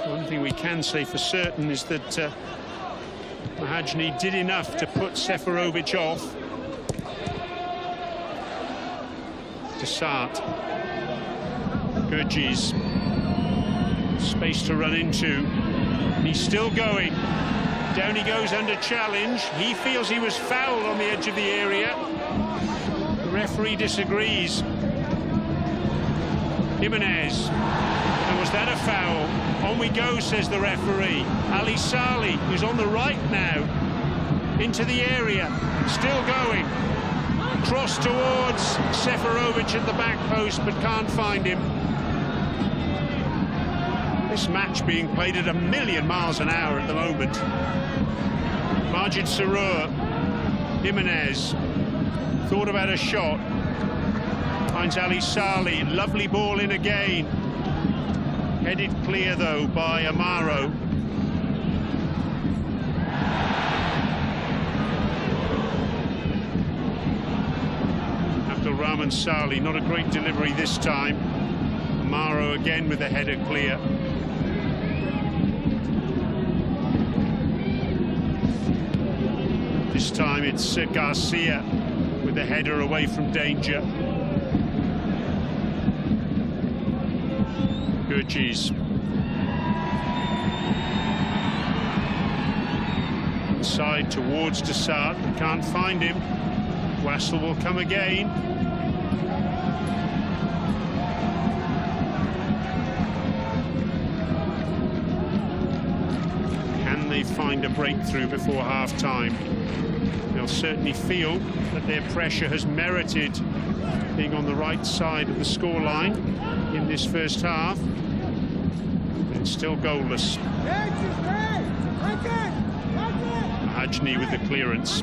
One thing we can say for certain is that Mahajni did enough to put Seferovic off. Desart. Gurgis. Space to run into. He's still going. Down he goes under challenge. He feels he was fouled on the edge of the area. The referee disagrees. Jimenez. And was that a foul? On we go, says the referee. Ali Saleh, who's on the right now, into the area. Still going. Cross towards Seferovic at the back post, but can't find him. This match being played at 1,000,000 miles an hour at the moment. Majid Sarur. Jimenez thought about a shot. Finds Ali Saleh. Lovely ball in again. Headed clear though by Amaro. Abdulrahman Saleh, not a great delivery this time. Amaro again with the header clear. This time it's Garcia with the header away from danger. Gurgis. Inside towards Desart, can't find him. Wasl will come again. Can they find a breakthrough before half-time? They'll certainly feel that their pressure has merited being on the right side of the scoreline in this first half. It's still goalless. Mahajni with the clearance.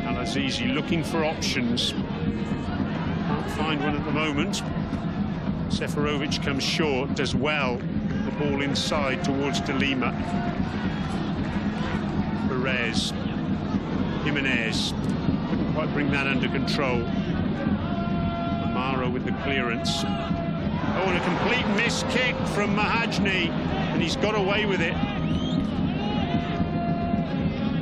Al-Azizi looking for options. Can't find one at the moment. Seferovic comes short, does well. The ball inside towards De Lima. Perez. Jimenez. Couldn't quite bring that under control. Amaro with the clearance. Oh, and a complete miss kick from Mahajni, and he's got away with it.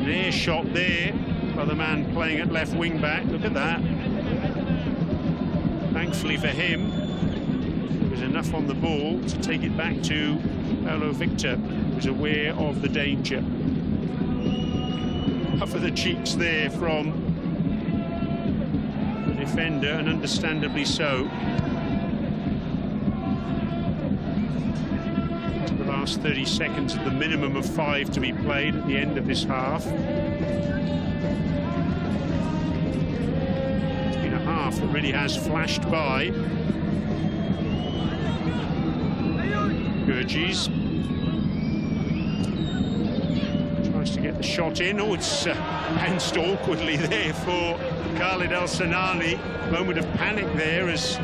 An air shot there by the man playing at left wing back. Look at that. Thankfully for him, there was enough on the ball to take it back to Paulo Victor, who was aware of the danger. Puff of the cheeks there from the defender, and understandably so. The last 30 seconds of the minimum of 5 to be played at the end of this half. It's been a half that really has flashed by. Gurgis tries to get the shot in. Oh, it's bounced awkwardly there for Khalid El-Sanani. Moment of panic there as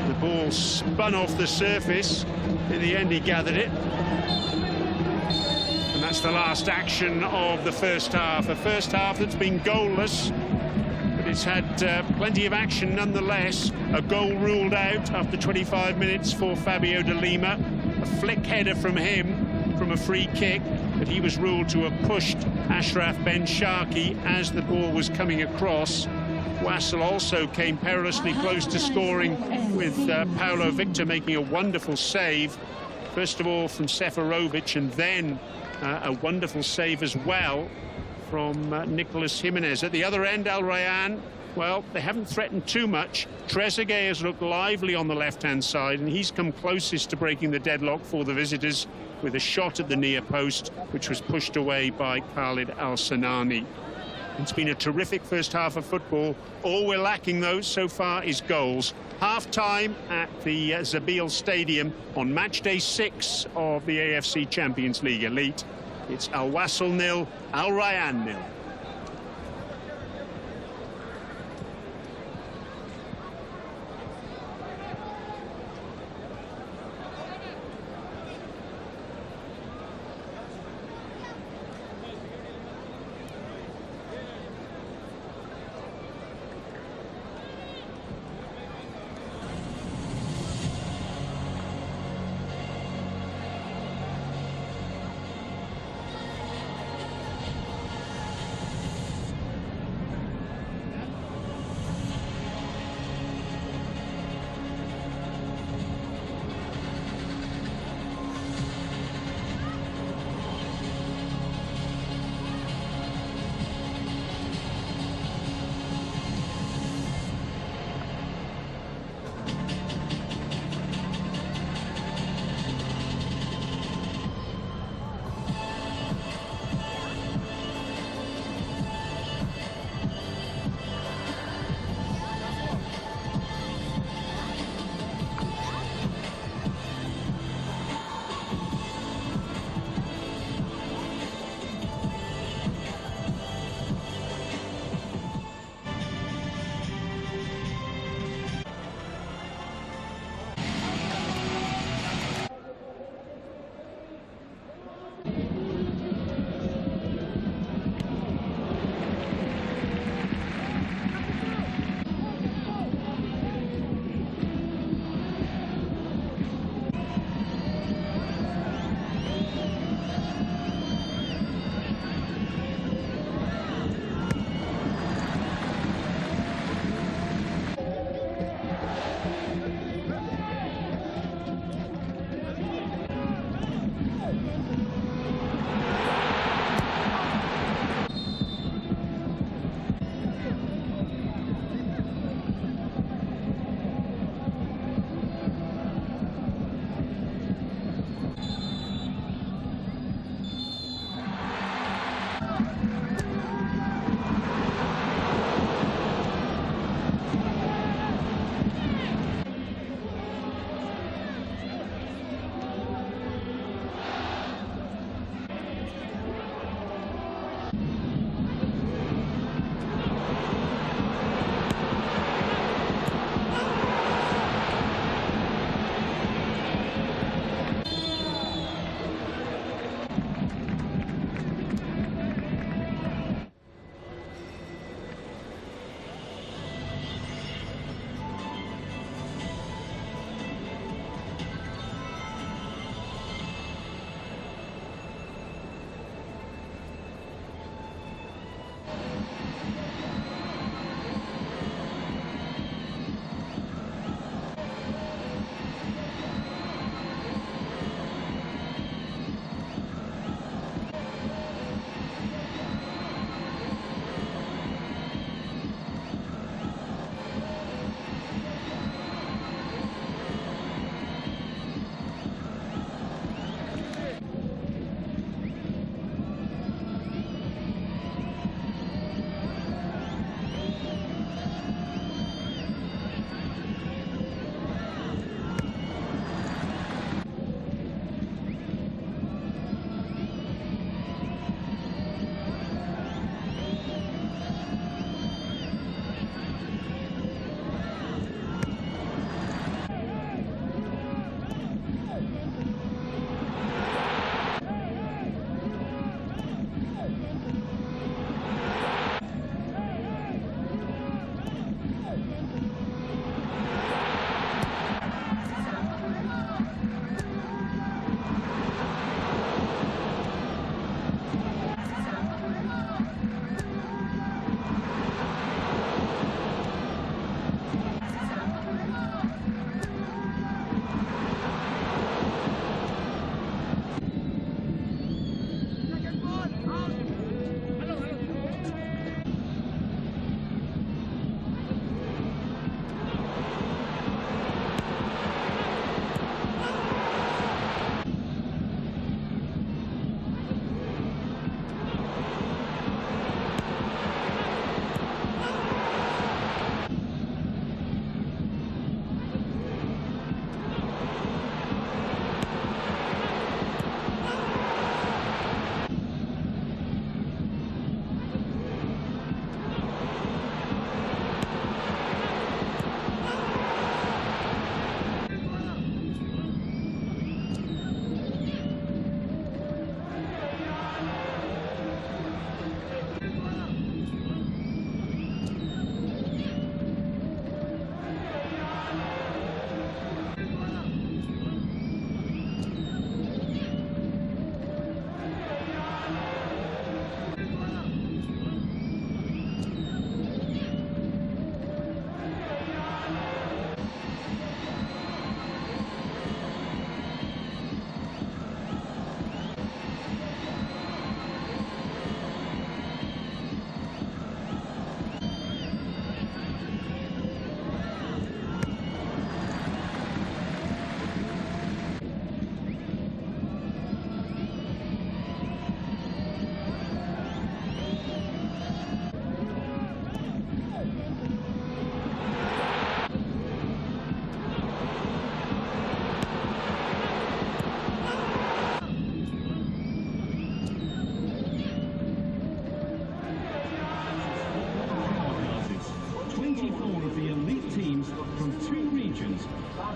the ball spun off the surface. In the end, he gathered it. And that's the last action of the first half. A first half that's been goalless, but it's had plenty of action nonetheless. A goal ruled out after 25 minutes for Fabio De Lima. A flick header from him from a free kick, but he was ruled to have pushed Ashraf Ben Sharki as the ball was coming across. Wasl also came perilously close to scoring, with Paulo Victor making a wonderful save. First of all from Seferovic, and then a wonderful save as well from Nicolas Jimenez. At the other end, Al Rayyan, well, they haven't threatened too much. Trezeguet has looked lively on the left-hand side, and he's come closest to breaking the deadlock for the visitors with a shot at the near post, which was pushed away by Khalid Al-Sanani. It's been a terrific first half of football. All we're lacking, though, so far is goals. Half-time at the Zabil Stadium on match day 6 of the AFC Champions League Elite. It's Al Wasl 0, Al Rayyan 0.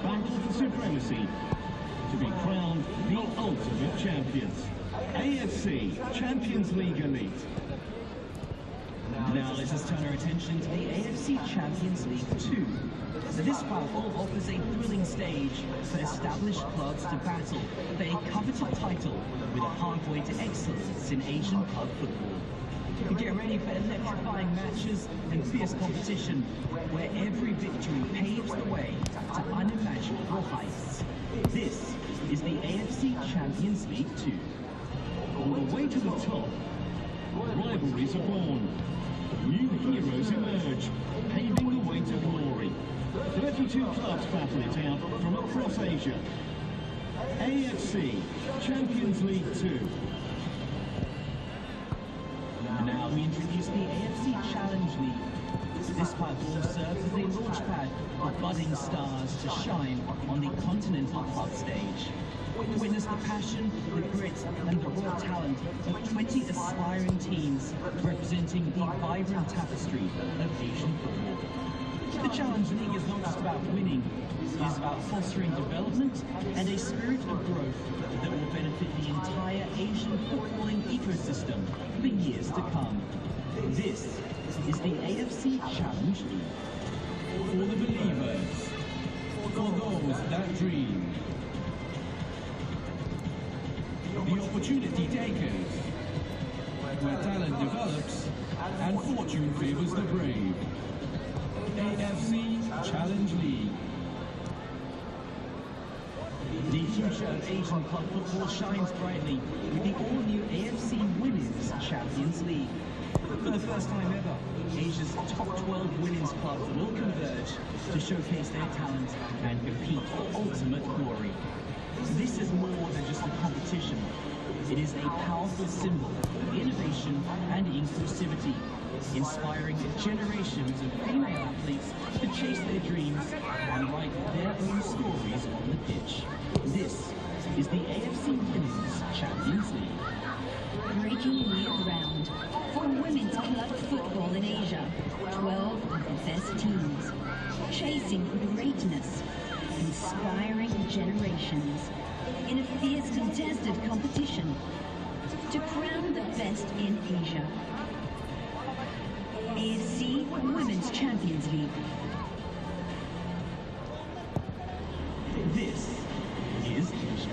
battle for supremacy to be crowned the ultimate champions. AFC Champions League Elite. Now let us turn our attention to the AFC Champions League 2. This battle offers a thrilling stage for established clubs to battle for a coveted title with a pathway to excellence in Asian club football. Get ready for electrifying matches and fierce competition where every victory paves the way to unimaginable heights. This is the AFC Champions League 2. On the way to the top, rivalries are born. New heroes emerge, paving the way to glory. 32 clubs battle it out from across Asia. AFC Champions League 2. Now we introduce the AFC Challenge League. This platform serves as a launchpad for budding stars to shine on the continental club stage. Witness the passion, the grit, and the raw talent of 20 aspiring teams representing the vibrant tapestry of Asian football. The Challenge League is not just about winning, it is about fostering development and a spirit of growth that will benefit the entire Asian footballing ecosystem for years to come. This is the AFC Challenge League. For the believers, for those that dream, the opportunity takers, where talent develops and fortune favors the brave. AFC Challenge League. The future of Asian club football shines brightly with the all-new AFC Women's Champions League. For the first time ever, Asia's top 12 women's clubs will converge to showcase their talent and compete for ultimate glory. This is more than just a competition. It is a powerful symbol of innovation and inclusivity, inspiring generations of female athletes to chase their dreams and write their own stories on the pitch. This is the AFC Women's Champions League. Breaking new ground for women's club football in Asia. 12 of the best teams. Chasing greatness. Inspiring generations. In a fierce contested competition. To crown the best in Asia. AFC Women's Champions League. This is Asia.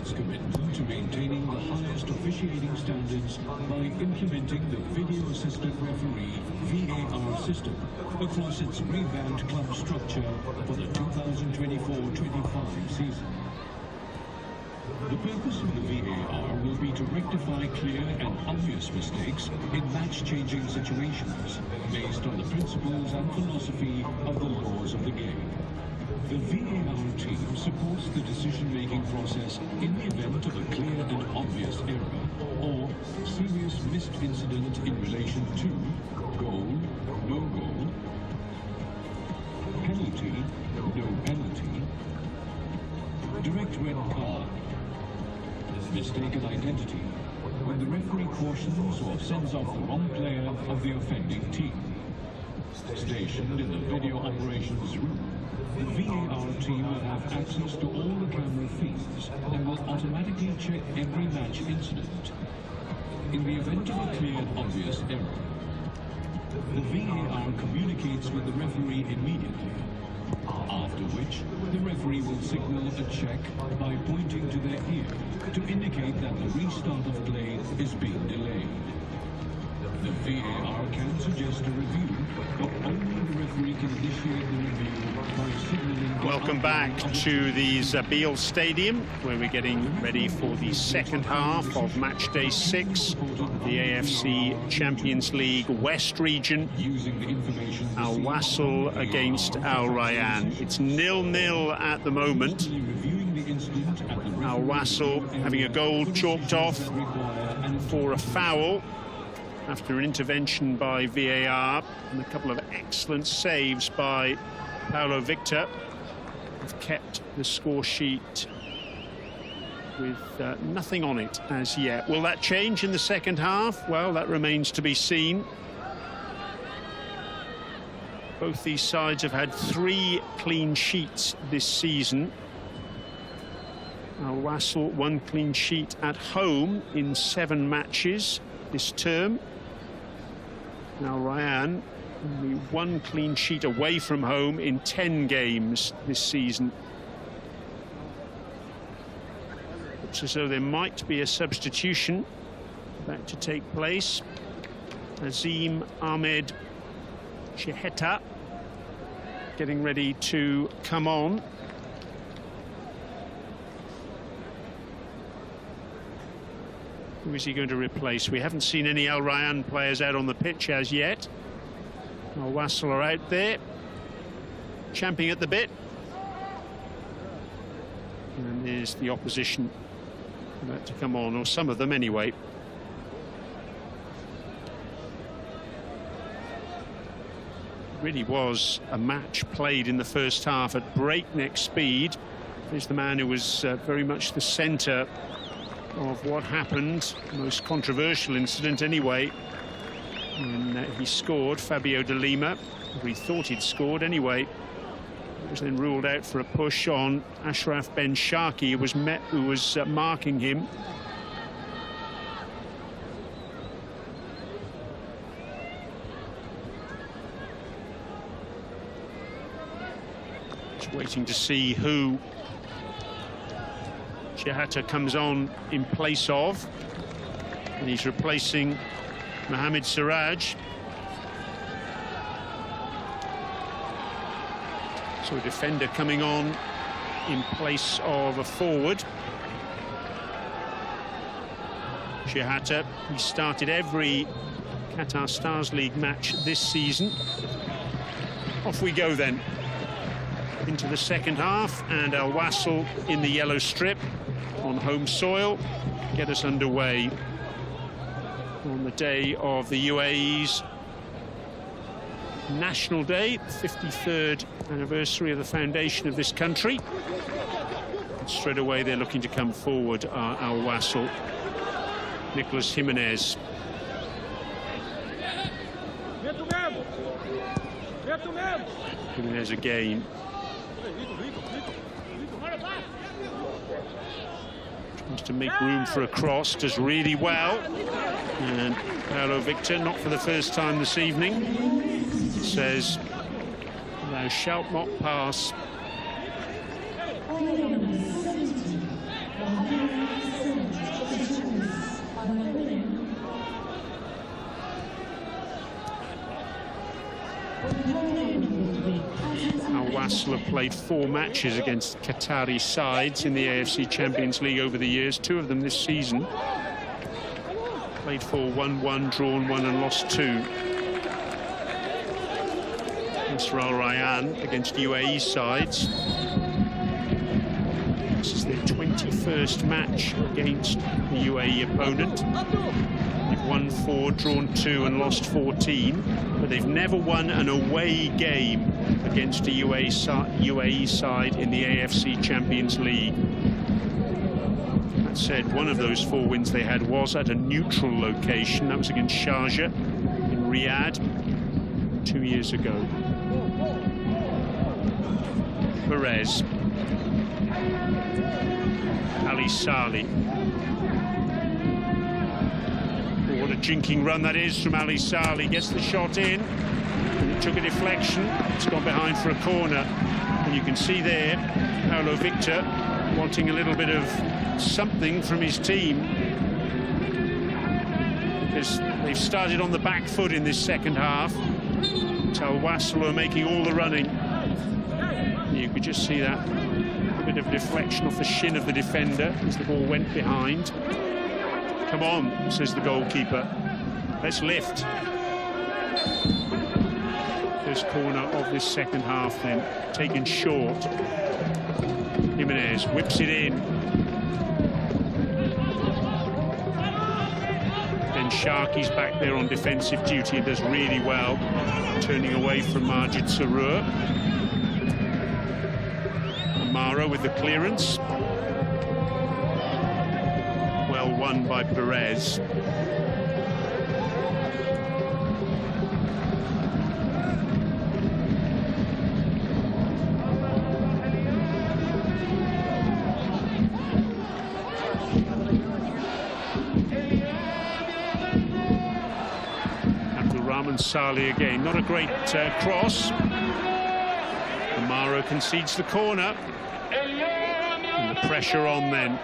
its commitment to maintaining the highest officiating standards by implementing the video assistant referee VAR system across its revamped club structure for the 2024-25 season. The purpose of the VAR will be to rectify clear and obvious mistakes in match-changing situations based on the principles and philosophy of the laws of the game. The VAR team supports the decision-making process in the event of a clear and obvious error or serious missed incident in relation to goal, no goal, penalty, no penalty, direct red card, mistaken identity, when the referee cautions or sends off the wrong player of the offending team. Stationed in the video operations room, the VAR team will have access to all the camera feeds and will automatically check every match incident. In the event of a clear and obvious error, the VAR communicates with the referee immediately, after which the referee will signal a check by pointing to their ear to indicate that the restart of play is being delayed. The VAR can suggest a review, but only the referee can initiate the review by signaling... Welcome back to the Wasl Stadium, where we're getting ready for the second half of matchday 6 of the AFC Champions League West region. Al Wasl against Al Rayyan. It's 0-0 at the moment. Al Wasl having a goal chalked off for a foul after an intervention by VAR, and a couple of excellent saves by Paulo Victor have kept the score sheet with nothing on it as yet. Will that change in the second half? Well, that remains to be seen. Both these sides have had 3 clean sheets this season. Al Wasl 1 clean sheet at home in 7 matches this term. Now Rayyan, only 1 clean sheet away from home in 10 games this season. Looks as though there might be a substitution about to take place. Azim Ahmed Cheheta getting ready to come on. Who is he going to replace? We haven't seen any Al Rayyan players out on the pitch as yet. Al Wasl are out there, champing at the bit. And there's the opposition about to come on, or some of them anyway. It really was a match played in the first half at breakneck speed. There's the man who was very much the centre of what happened, most controversial incident anyway, when he scored. Fabio de Lima, we thought he'd scored anyway. It was then ruled out for a push on Ashraf Ben Sharki, who was marking him. Just waiting to see who Cheheta comes on in place of, and he's replacing Mohamed Siraj. So a defender coming on in place of a forward. Cheheta, he started every Qatar Stars League match this season. Off we go then into the second half, and Al Wasl in the yellow strip on home soil get us underway on the day of the UAE's National Day, 53rd anniversary of the foundation of this country. And straight away they're looking to come forward, Al Wasl. Nicolas Jimenez. Jimenez again. Tries to make room for a cross, does really well. And Paulo Victor, not for the first time this evening, says, "Thou shalt not pass." Wasl have played 4 matches against Qatari sides in the AFC Champions League over the years, 2 of them this season. Played 4, won 1, drawn 1 and lost 2. Rayyan against UAE sides. This is their 21st match against the UAE opponent. They've won 4, drawn 2 and lost 14, but they've never won an away game against a UAE side in the AFC Champions League. That said, one of those 4 wins they had was at a neutral location. That was against Sharjah in Riyadh 2 years ago. Perez. Ali Saleh. Oh, what a jinking run that is from Ali Saleh. Gets the shot in. And it took a deflection. It's gone behind for a corner. And you can see there, Paulo Victor wanting a little bit of something from his team. Because they've started on the back foot in this second half. Al Wasl are making all the running. You could just see that bit of deflection off the shin of the defender as the ball went behind. Come on, says the goalkeeper. Let's lift. First corner of this second half then, taken short. Jimenez whips it in. Then Sharky's back there on defensive duty and does really well, turning away from Majid Sarur. Amaro with the clearance. Well won by Perez. Saleh again, not a great cross. Amaro concedes the corner. And the pressure on then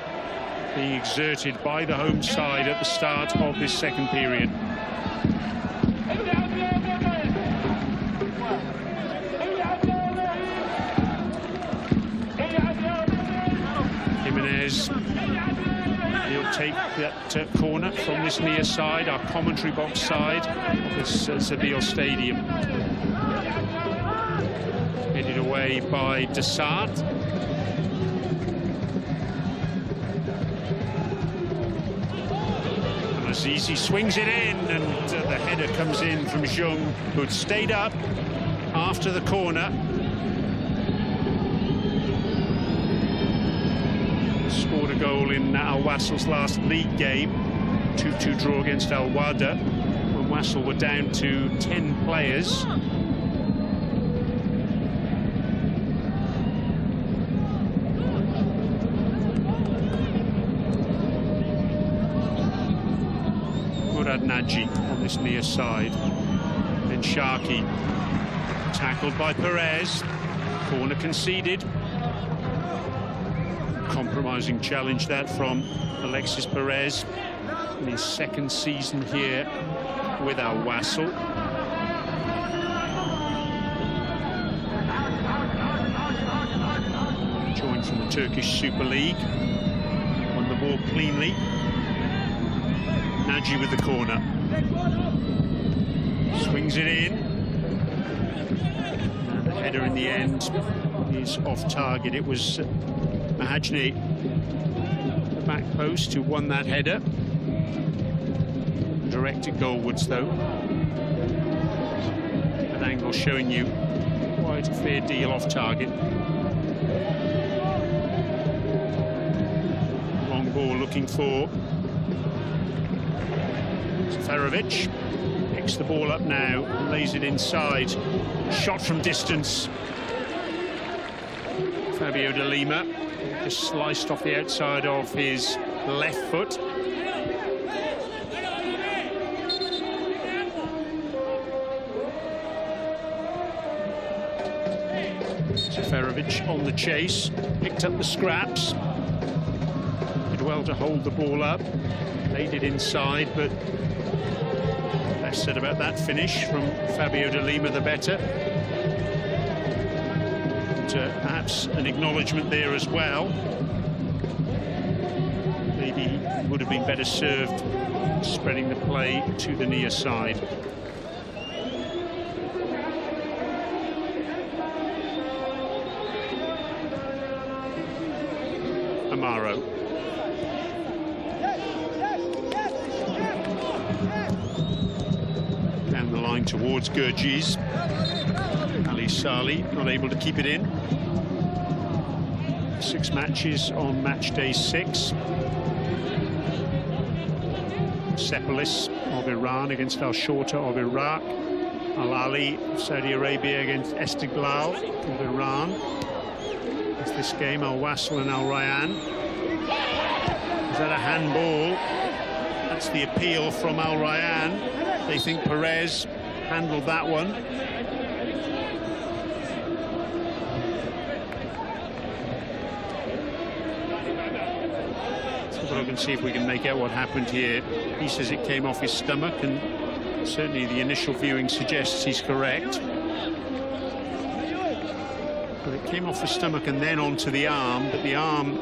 being exerted by the home side at the start of this second period. Jimenez. He'll take that corner from this near side, our commentary box side of this Zabil Stadium. Headed away by Desart. And Azizi swings it in, and the header comes in from Jung, who had stayed up after the corner. Scored a goal in Al Wasl's last league game, 2-2 draw against Al Wada, when Wasl were down to 10 players. Murad Naji on this near side. Then Sharky, tackled by Perez, corner conceded. Compromising challenge that from Alexis Perez in his second season here with Al Wasl. Joined from the Turkish Super League. Won the ball cleanly. Naji with the corner. Swings it in. And the header in the end is off target. It was Mahajni, the back post, who won that header. Directed goalwards though. An angle showing you quite a fair deal off target. Long ball looking for Seferovic. Picks the ball up now, lays it inside. Shot from distance. Fabio de Lima. Just sliced off the outside of his left foot. Seferovic on the chase, picked up the scraps. Did well to hold the ball up, laid it inside, but less said about that finish from Fabio de Lima, the better. perhaps an acknowledgement there as well. Maybe would have been better served spreading the play to the near side. Amaro. Down the line towards Gurgis. Ali Saleh not able to keep it in. 6 matches on match day 6. Sepolis of Iran against Al Shorta of Iraq. Al Ali of Saudi Arabia against Istiklal of Iran. It's this game, Al Wasl and Al Rayyan. Is that a handball? That's the appeal from Al Rayyan. They think Perez handled that one. Let's have a look and see if we can make out what happened here. He says it came off his stomach, and certainly the initial viewing suggests he's correct. But it came off the stomach and then onto the arm, but the arm,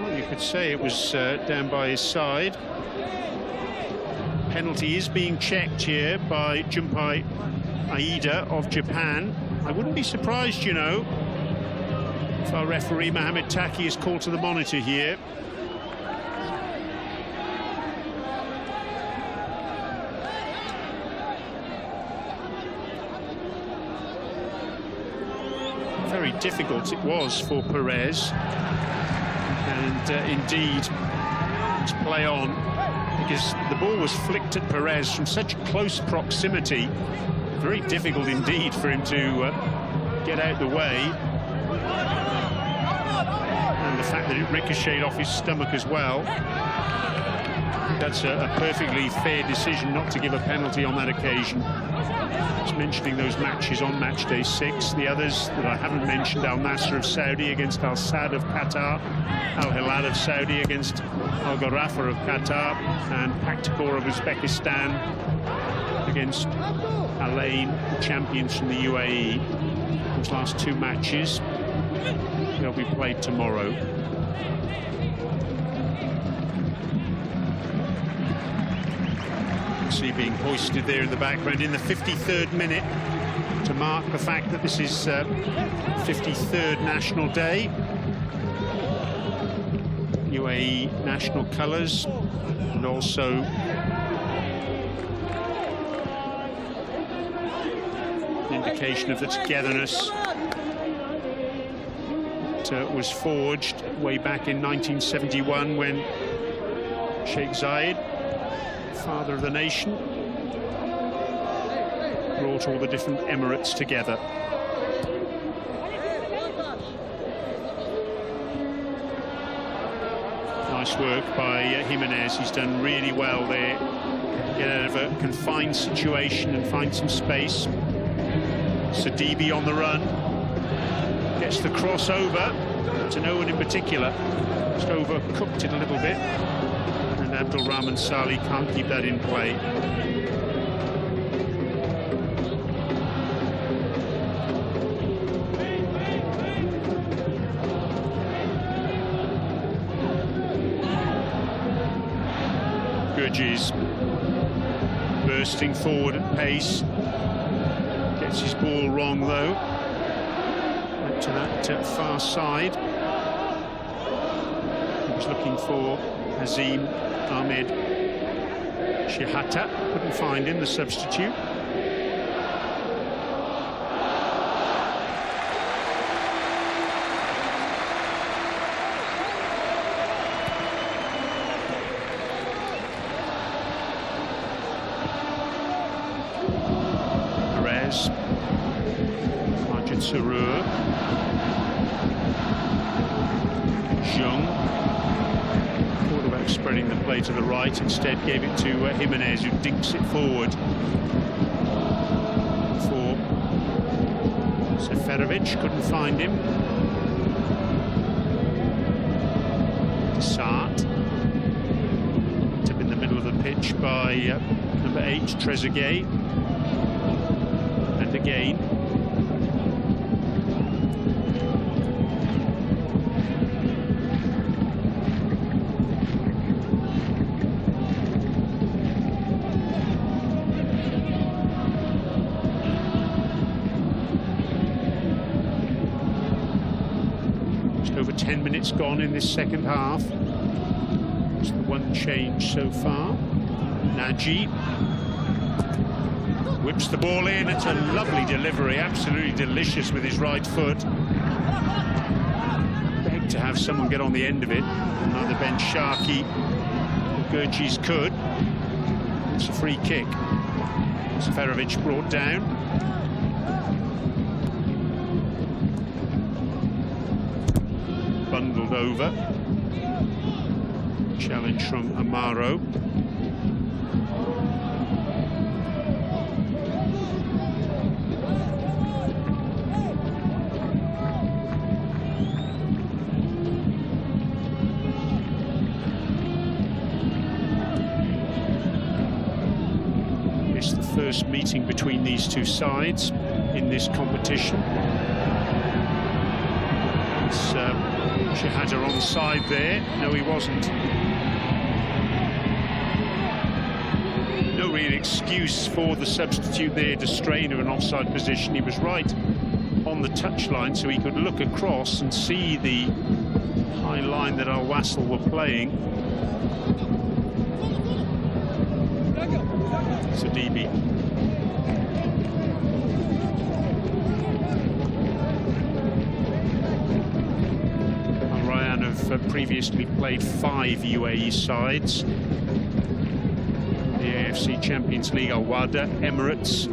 well, you could say it was down by his side. Penalty is being checked here by Junpei Aida of Japan. I wouldn't be surprised, you know, if our referee Mohamed Taki is called to the monitor here. Very difficult it was for Perez, and indeed to play on, because the ball was flicked at Perez from such close proximity. Very difficult indeed for him to get out the way, and the fact that it ricocheted off his stomach as well. That's a perfectly fair decision not to give a penalty on that occasion. Just mentioning those matches on match day 6. The others that I haven't mentioned: Al Nasser of Saudi against Al Sadd of Qatar, Al Hilal of Saudi against Al Gharafa of Qatar, and Paktikor of Uzbekistan against Al Ain, the champions from the UAE. Those last 2 matches, they'll be played tomorrow. See being hoisted there in the background in the 53rd minute to mark the fact that this is 53rd National Day. UAE national colours, and also an indication of the togetherness that was forged way back in 1971 when Sheikh Zayed, father of the nation, brought all the different emirates together. Nice work by Jimenez. He's done really well there. Get out of a confined situation and find some space. Sidibe on the run. Gets the crossover to no one in particular. Just overcooked it a little bit. Abdul Rahman Saleh can't keep that in play. Gurgis bursting forward at pace. Gets his ball wrong though. Up to that far side. He was looking for Hazim Ahmed Shihata, couldn't find him, the substitute. Perez, Majid Sarur, Jung. Spreading the play to the right, instead gave it to Jimenez, who dinks it forward for Seferovic. Couldn't find him. Sart, up in the middle of the pitch by number 8 Trezeguet, and again. Just over 10 minutes gone in this second half. It's the one change so far. Naji whips the ball in. It's a lovely delivery, absolutely delicious with his right foot. Begged to have someone get on the end of it. Neither Ben Sharkey or Gurgis could. It's a free kick. Seferovic brought down. Bundled over. Challenge from Amaro. It's the first meeting between these two sides in this competition. It's Shahada onside there. No, he wasn't. No real excuse for the substitute there to strain of an offside position. He was right on the touchline, so he could look across and see the high line that Al Wasl were playing. Sidibe. Rayyan have previously played 5 UAE sides. The AFC Champions League, Al Wada, Emirates,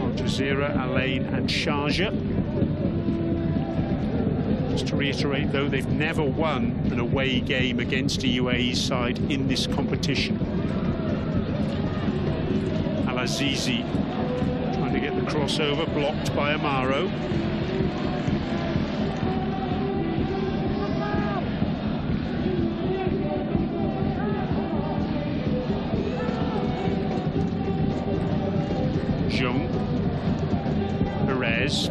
Al Jazeera, Al Ain and Sharjah. Just to reiterate though, they've never won an away game against a UAE side in this competition. Al-Azizi trying to get the crossover, blocked by Amaro. Jung, Perez.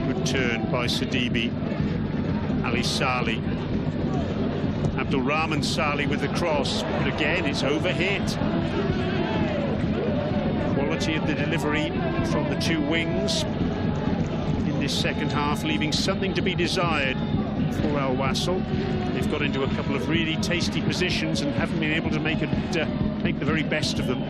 Good turn by Sidibe. Ali Saleh. Abdul Rahman Saleh with the cross, but again it's overhit. Quality of the delivery from the two wings in this second half, leaving something to be desired for Al Wasl. They've got into a couple of really tasty positions and haven't been able to make the very best of them.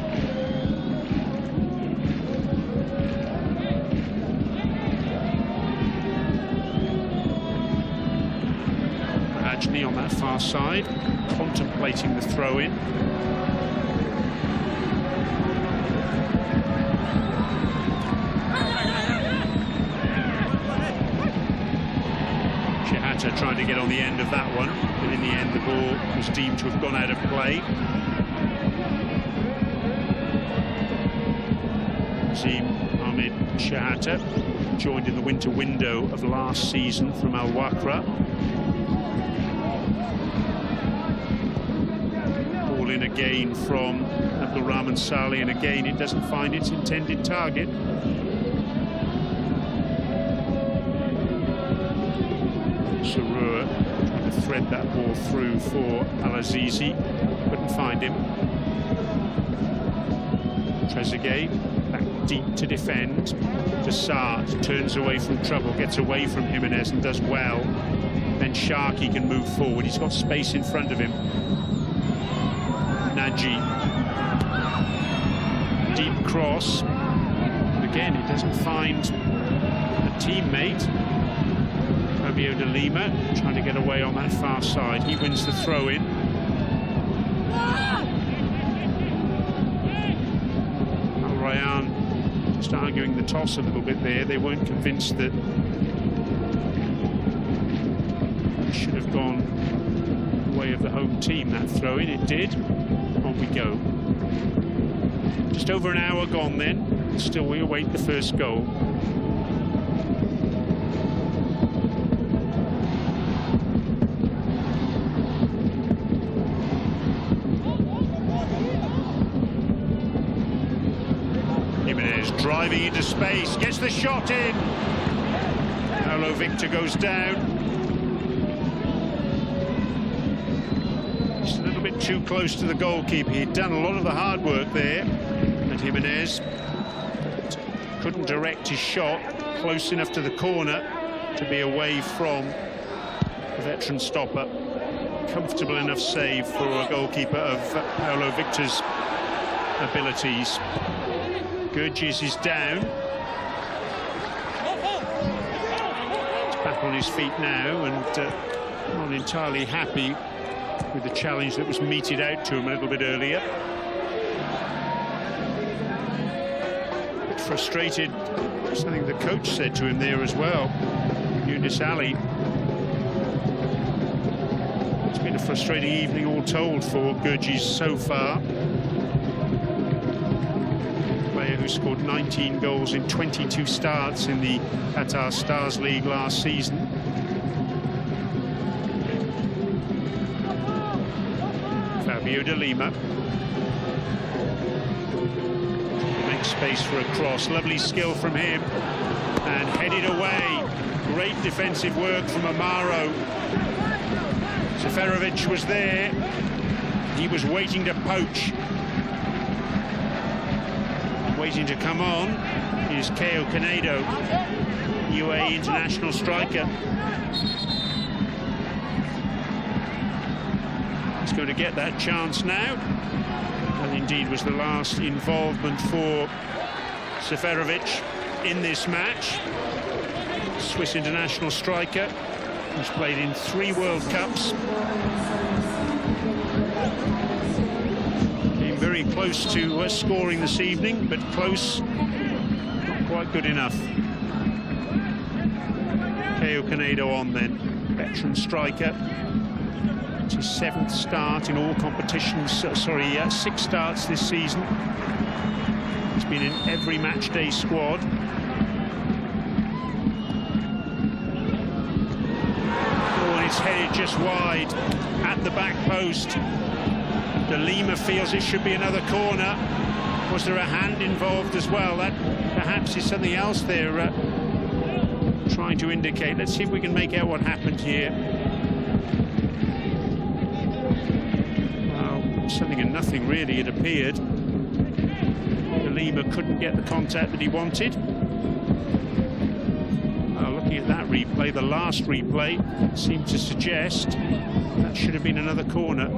On that far side, contemplating the throw-in. Shahata trying to get on the end of that one, but in the end the ball was deemed to have gone out of play. Azim Ahmed Shahata joined in the winter window of last season from Al Waqra. In again from Abdul Rahman Saleh, and again it doesn't find its intended target. Sarur trying to thread that ball through for Al-Azizi, couldn't find him. Trezeguet back deep to defend. Desart turns away from trouble, gets away from Jimenez and does well. Then Sharkey can move forward, he's got space in front of him. Naji, deep cross, but again it doesn't find a teammate. Fabio de Lima trying to get away on that far side, he wins the throw-in. Al Rayyan just arguing the toss a little bit there. They weren't convinced that it should have gone the way of the home team, that throw-in. It did. On we go. Just over an hour gone then. Still we await the first goal. Jimenez driving into space, gets the shot in. Paulo Victor goes down. Just a little bit too close to the goalkeeper. He'd done a lot of the hard work there. And Jimenez couldn't direct his shot close enough to the corner to be away from the veteran stopper. Comfortable enough save for a goalkeeper of Paulo Victor's abilities. Gurgis is down. He's back on his feet now and not entirely happy with the challenge that was meted out to him a little bit earlier. A bit frustrated, something the coach said to him there as well, Yunus Ali. It's been a frustrating evening all told for Gurgis so far. Player who scored 19 goals in 22 starts in the Qatar Stars League last season. Fabio de Lima makes space for a cross. Lovely skill from him and headed away. Great defensive work from Amaro. Seferovic was there. He was waiting to poach. Waiting to come on is Caio Canedo, UAE international striker. He's going to get that chance now. And indeed was the last involvement for Seferovic in this match. Swiss international striker who's played in 3 World Cups. Came very close to scoring this evening, but close, not quite good enough. Caio Canedo on then, veteran striker. It's his 7th start in all competitions, 6 starts this season. He's been in every matchday squad. It's headed just wide at the back post. De Lima feels it should be another corner. Was there a hand involved as well? That perhaps is something else they're trying to indicate. Let's see if we can make out what happened here. Well, something and nothing really, it appeared. De Lima couldn't get the contact that he wanted. Looking at that replay, the last replay seemed to suggest that should have been another corner.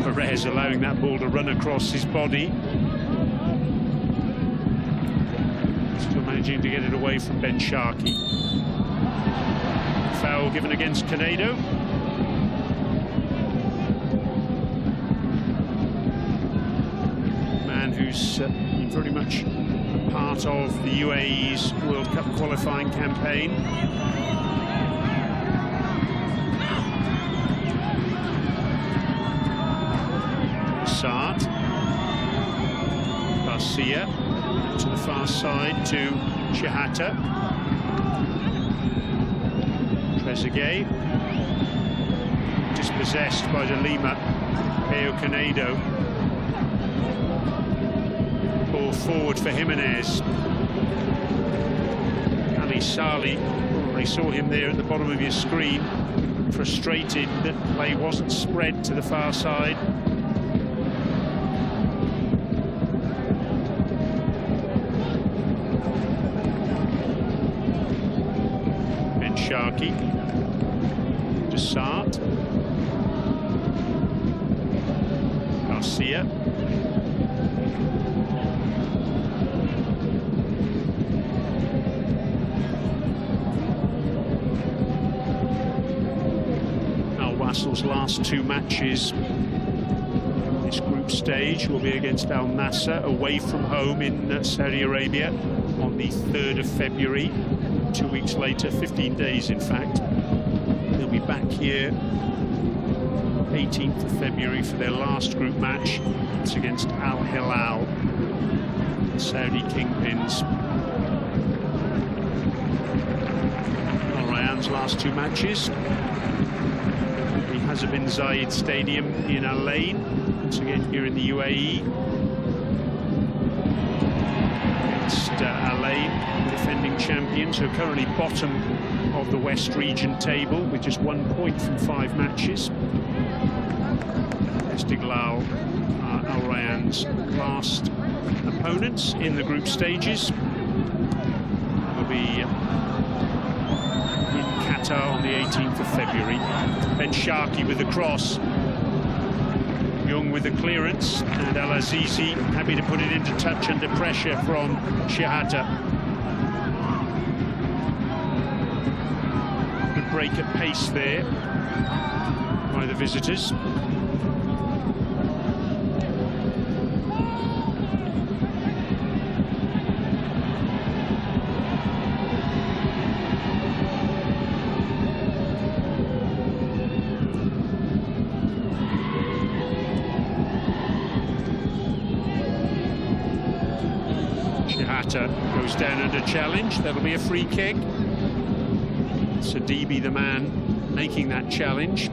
Perez allowing that ball to run across his body. Still managing to get it away from Ben Sharkey. Foul given against Canedo. Who's been very much part of the UAE's World Cup qualifying campaign. Sart. Garcia to the far side to Shahata. Trezeguet. Dispossessed by De Lima. Caio Canedo. Forward for Jimenez. Ali Saleh, probably saw him there at the bottom of your screen, frustrated that play wasn't spread to the far side. Ben Sharkey to Sart. Garcia. Wasl's last 2 matches in this group stage will be against Al Nassr away from home in Saudi Arabia on the 3rd of February. 2 weeks later, 15 days in fact. They'll be back here 18th of February for their last group match. It's against Al Hilal, the Saudi kingpins. Rayyan's last 2 matches. He Hazza bin Zayed Stadium in Al Ain, once again here in the UAE. Against Al Ain, defending champions, who are currently bottom of the West Region table with just 1 point from 5 matches. Istiqlal are Al Rayyan's last opponents in the group stages. Will be in Qatar on the 18th of February. Ben Sharkey with the cross. Young with the clearance, and Al Azizi happy to put it into touch under pressure from Shihata. Good break at pace there by the visitors. Shihata goes down under challenge. That'll be a free kick. Sadibi, the man making that challenge.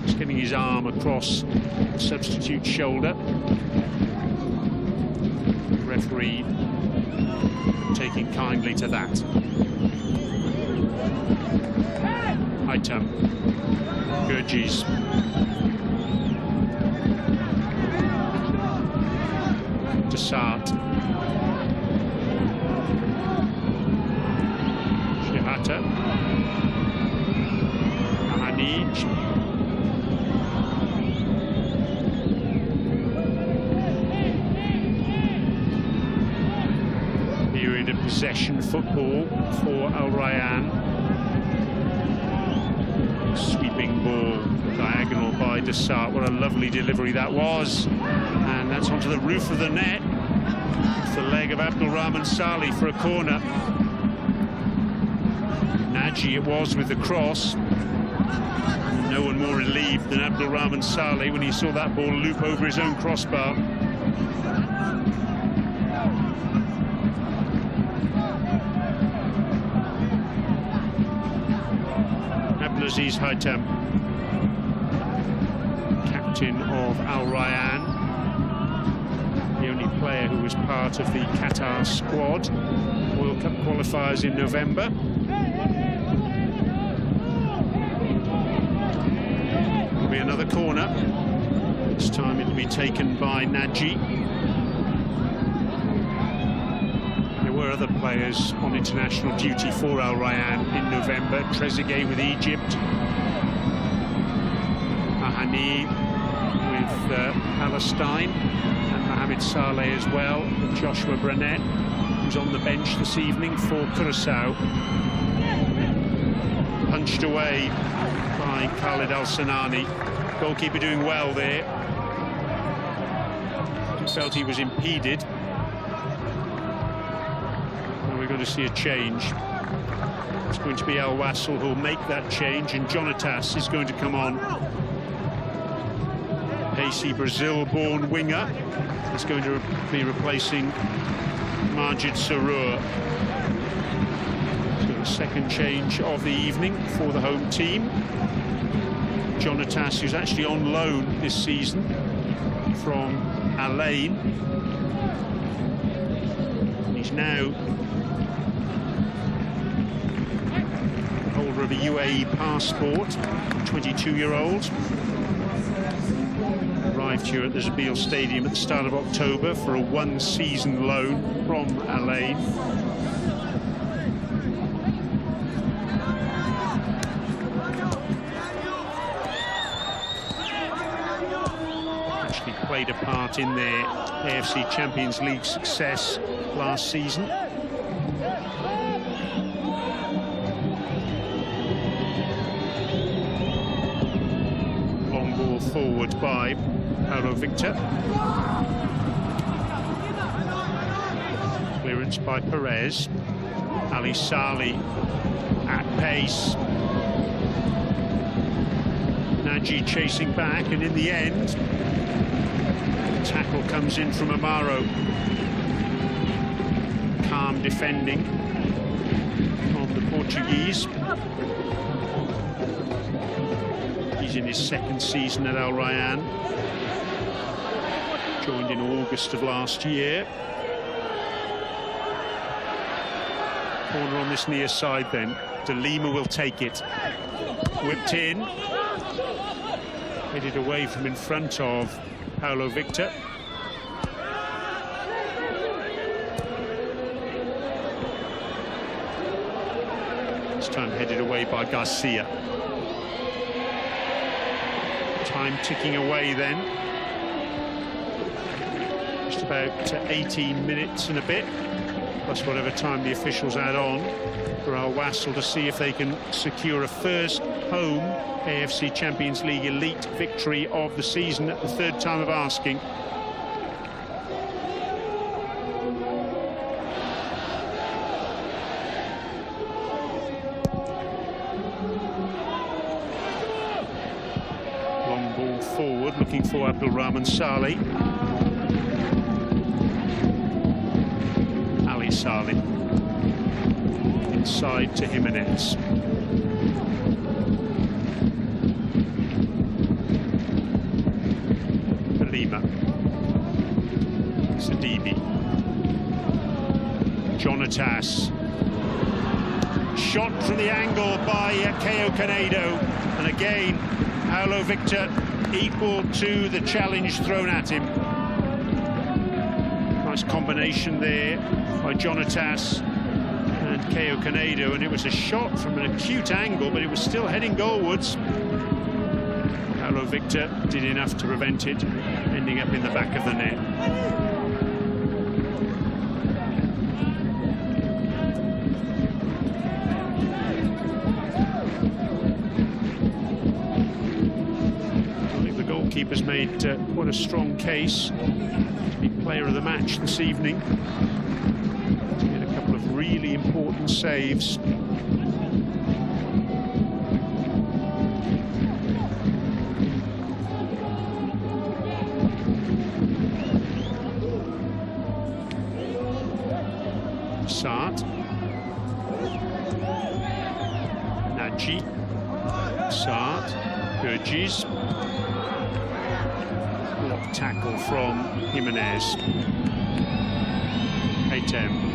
Just getting his arm across the substitute's shoulder. The referee taking kindly to that. Item. Gurgis. Desart. Shihata. Mahanij. Period of possession football for Al Rayyan. Sweeping ball diagonal by Desart. What a lovely delivery that was. And that's onto the roof of the net. It's the leg of Abdul Rahman Saleh for a corner. Naji it was with the cross. No one more relieved than Abdul Rahman Saleh when he saw that ball loop over his own crossbar. Abdulaziz Haitam, captain of Al Rayyan, the only player who was part of the Qatar squad, World Cup qualifiers in November. There'll be another corner. This time it'll be taken by Naji. There were other players on international duty for Al Rayyan in November. Trezeguet with Egypt. Mahani with Palestine. And Mohamed Saleh as well. And Joshua Brunet, who's on the bench this evening for Curaçao. Punched away by Khalid Al-Sanani. Goalkeeper doing well there. He felt he was impeded. We're going to see a change. It's going to be Al Wasl who'll make that change, and Jonatas is going to come on. Pacey Brazil-born winger is going to be replacing Majid Sarur. So the second change of the evening for the home team. Jonatas, who's actually on loan this season from Al Ain. He's now holder of a UAE passport, 22-year-old. Arrived here at the Zabil Stadium at the start of October for a one-season loan from Al Ain. Actually played a part in their AFC Champions League success last season. Long ball forward by Paulo Victor. Clearance by Perez. Ali Saleh at pace. Naji chasing back, and in the end, the tackle comes in from Amaro. Calm defending. of the Portuguese. He's in his second season at Al Rayyan. Joined in August of last year. Corner on this near side then. De Lima will take it. Whipped in. Headed away from in front of Paulo Victor. This time headed away by Garcia. Time ticking away then. Just about 18 minutes and a bit, plus whatever time the officials add on for Al Wasl to see if they can secure a first home AFC Champions League Elite victory of the season at the third time of asking. Long ball forward, looking for Abdulrahman Saleh. Ali Saleh. Inside to Jimenez. Lima. Sidibe. Jonatas. Shot from the angle by Caio Canedo. And again, Paulo Victor equal to the challenge thrown at him. Nice combination there by Jonatas and Caio Canedo, and it was a shot from an acute angle, but it was still heading goalwards. Paulo Victor did enough to prevent it, ending up in the back of the net. I think the goalkeeper's made quite a strong case to be player of the match this evening. Really important saves. Sart. Nagy. Sart. Gurgis. Block tackle from Jimenez. Haytem.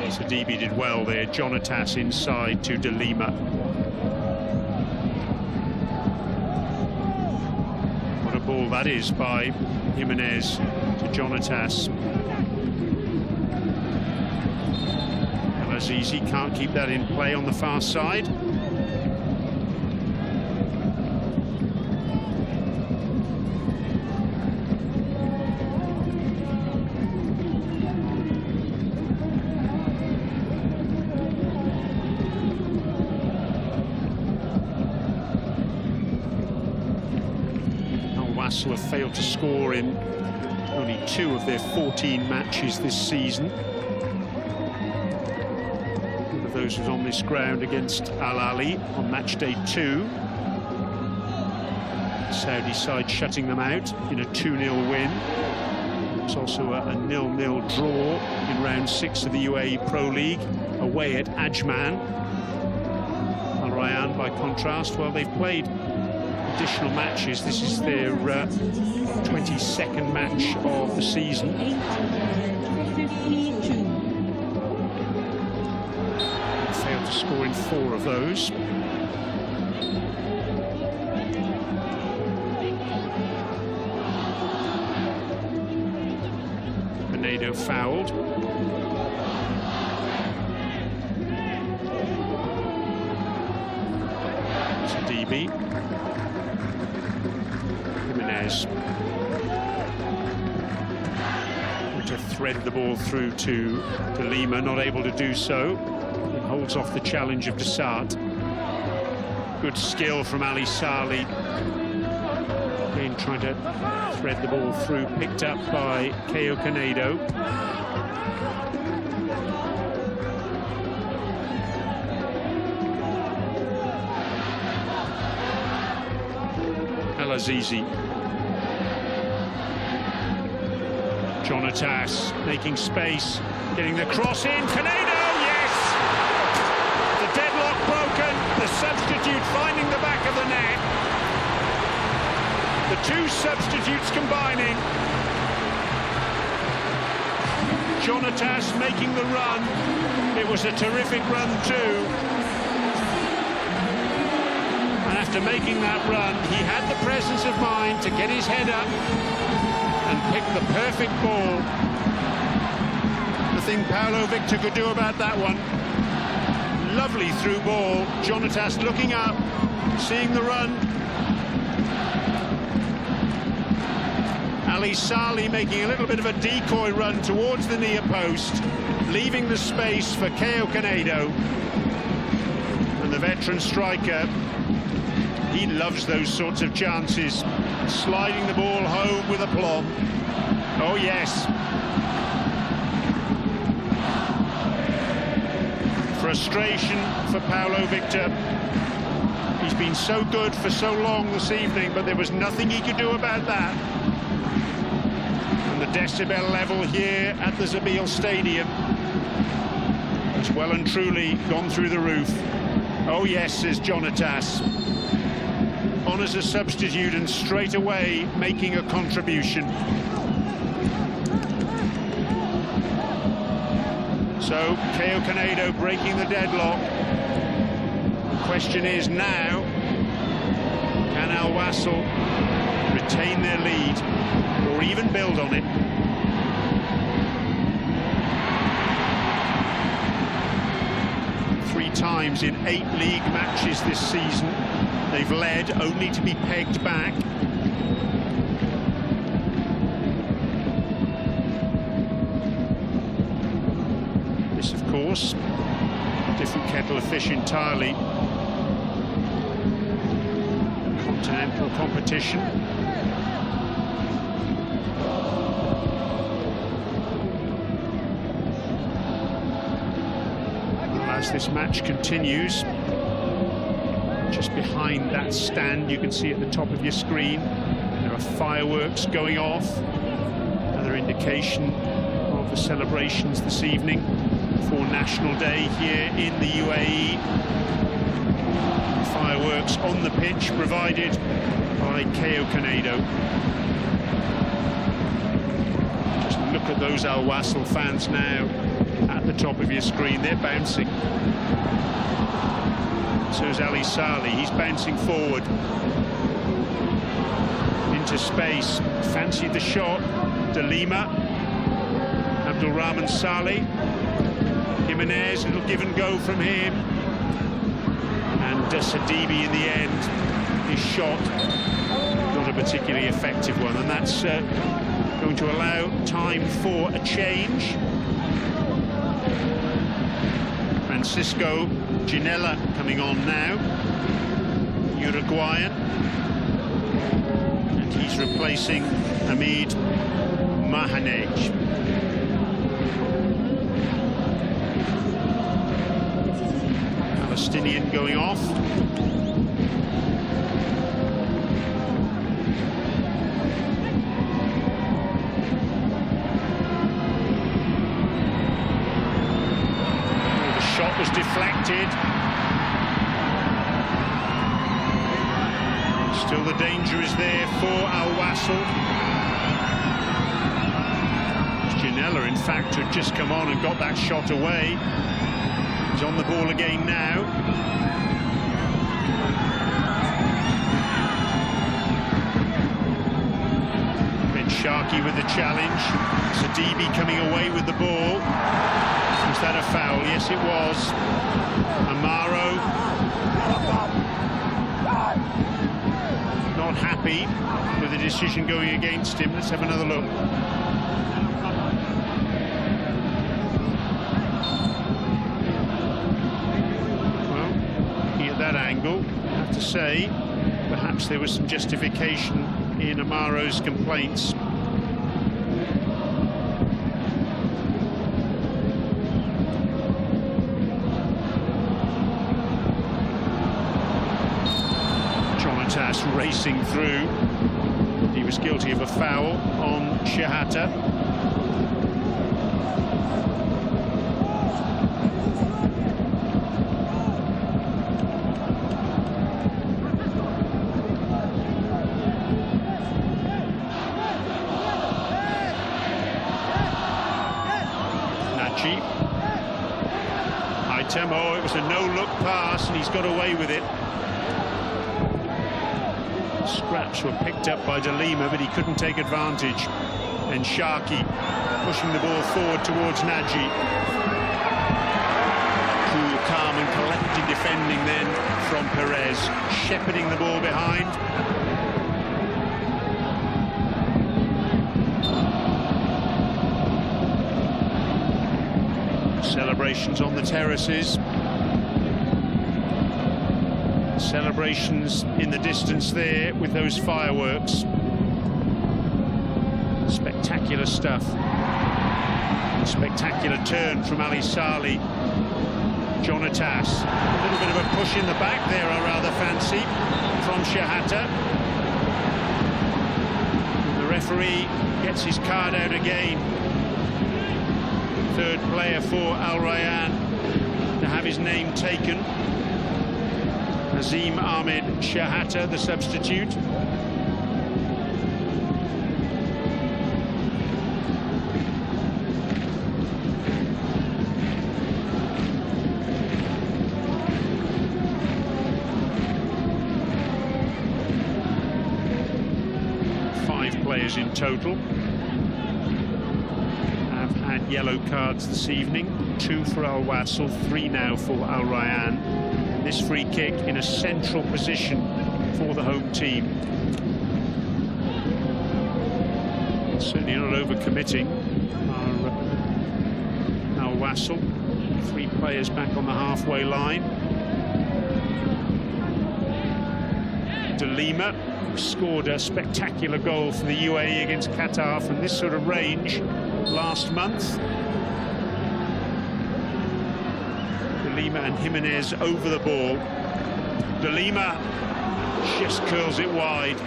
Sidibe did well there. Jonatas inside to De Lima. What a ball that is by Jimenez to Jonatas. El-Azizi can't keep that in play on the far side. Wasl have failed to score in only 2 of their 14 matches this season. One of those was on this ground against Al Ahly on match day 2. Saudi side shutting them out in a 2-0 win. It's also a 0-0 draw in round 6 of the UAE Pro League away at Ajman. Al Rayyan, by contrast, well, they've played additional matches. This is their 22nd match of the season. Failed to score in 4 of those. Canedo fouled. Sidibe. Jimenez. To thread the ball through to De Lima, not able to do so. He holds off the challenge of Desart. Good skill from Ali Saleh. Again, trying to thread the ball through, picked up by Caio Canedo. El-Azizi. Jonatas making space, getting the cross in. Canedo, yes! The deadlock broken. The substitute finding the back of the net. The two substitutes combining. Jonatas making the run. It was a terrific run too. And after making that run, he had the presence of mind to get his head up and pick the perfect ball. Nothing Paulo Victor could do about that one. Lovely through ball. Jonatas looking up, seeing the run. Ali Saleh making a little bit of a decoy run towards the near post, leaving the space for Keo Canedo. And the veteran striker, he loves those sorts of chances, sliding the ball home with aplomb. Oh yes. Frustration for Paulo Victor. He's been so good for so long this evening, but there was nothing he could do about that. And the decibel level here at the Zabeel Stadium has well and truly gone through the roof. Oh yes, says Jonatas. On as a substitute and straight away making a contribution. So Keo Canedo breaking the deadlock. The question is now, can Al Wasl retain their lead or even build on it? Three times in 8 league matches this season they've led, only to be pegged back. This, of course, different kettle of fish entirely. Continental competition. Well, as this match continues, just behind that stand, you can see at the top of your screen, there are fireworks going off. Another indication of the celebrations this evening for National Day here in the UAE. Fireworks on the pitch provided by Keo Canedo. Just look at those Al Wasl fans now at the top of your screen. They're bouncing. So is Ali Saleh. He's bouncing forward into space. Fancied the shot. De Lima, Abdul Rahman Saleh, Jimenez. Little give and go from him. And Sadibi in the end, his shot not a particularly effective one, and that's going to allow time for a change. Francisco Ginella coming on now, Uruguayan, and he's replacing Hamid Mahanej. Palestinian going off. Oh, the shot was deflected. Still the danger is there for Al Wasl. Ginella, in fact, had just come on and got that shot away. He's on the ball again now. Ben Sharkey with the challenge. Sadibi coming away with the ball. Was that a foul? Yes, it was. Amaro. Not happy with the decision going against him. Let's have another look. That angle, I have to say, perhaps there was some justification in Amaro's complaints. Jonatas racing through. He was guilty of a foul on Shahata. Oh, it was a no-look pass, and he's got away with it. Scraps were picked up by De Lima, but he couldn't take advantage. And Sharkey pushing the ball forward towards Nagy. Cool, calm and collected defending then from Perez, shepherding the ball behind. Celebrations on the terraces. Celebrations in the distance there with those fireworks. Spectacular stuff. Spectacular turn from Ali Saleh. Jonatas. A little bit of a push in the back there, I rather fancy, from Shahata. The referee gets his card out again. Third player for Al Rayyan to have his name taken. Nazim Ahmed Shahata, the substitute. Five players in total had yellow cards this evening. 2 for Al Wasl, 3 now for Al Rayyan. This free kick in a central position for the home team. Certainly not overcommitting. Al Wasl, 3 players back on the halfway line. De Lima scored a spectacular goal for the UAE against Qatar from this sort of range last month. De Lima and Jimenez over the ball. De Lima just curls it wide.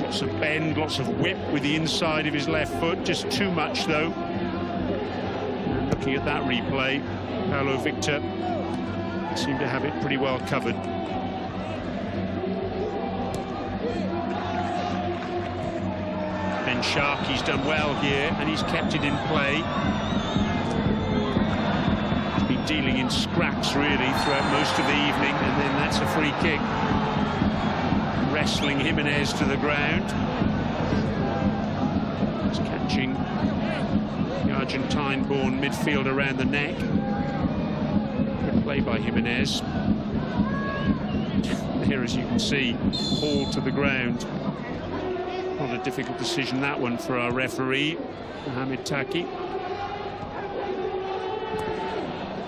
Lots of bend, lots of whip with the inside of his left foot, just too much though. And looking at that replay, Paulo Victor seemed to have it pretty well covered. Ben Sharkey's done well here, and he's kept it in play. He's been dealing in scraps really throughout most of the evening, and then that's a free kick. Wrestling Jimenez to the ground. He's catching the Argentine-born midfielder around the neck. Good play by Jimenez. Here, as you can see, hauled to the ground. Not a difficult decision, that one, for our referee, Mohamed Taki.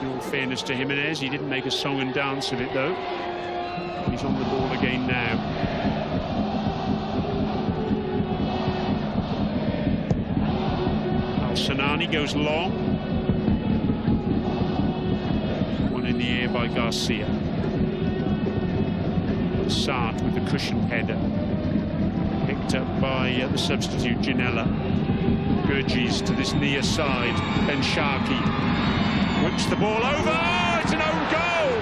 In all fairness to Jimenez, he didn't make a song and dance of it, though. He's on the ball again now. Al-Sanani goes long. One in the air by Garcia. Saad with the cushion header. Picked up by the substitute Ginella. Gurgis to this near side. Ben Sharkey whips the ball over. Oh, it's an own goal!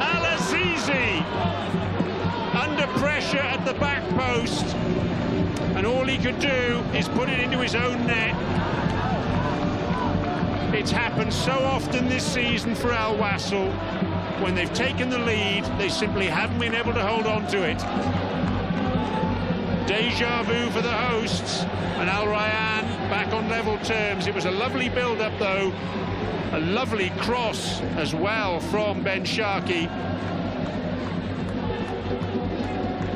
Al-Azizi under pressure at the back post, and all he could do is put it into his own net. It's happened so often this season for Al Wasl. When they've taken the lead, they simply haven't been able to hold on to it. Deja vu for the hosts, and Al Rayyan back on level terms. It was a lovely build-up, though. A lovely cross as well from Ben Sharkey.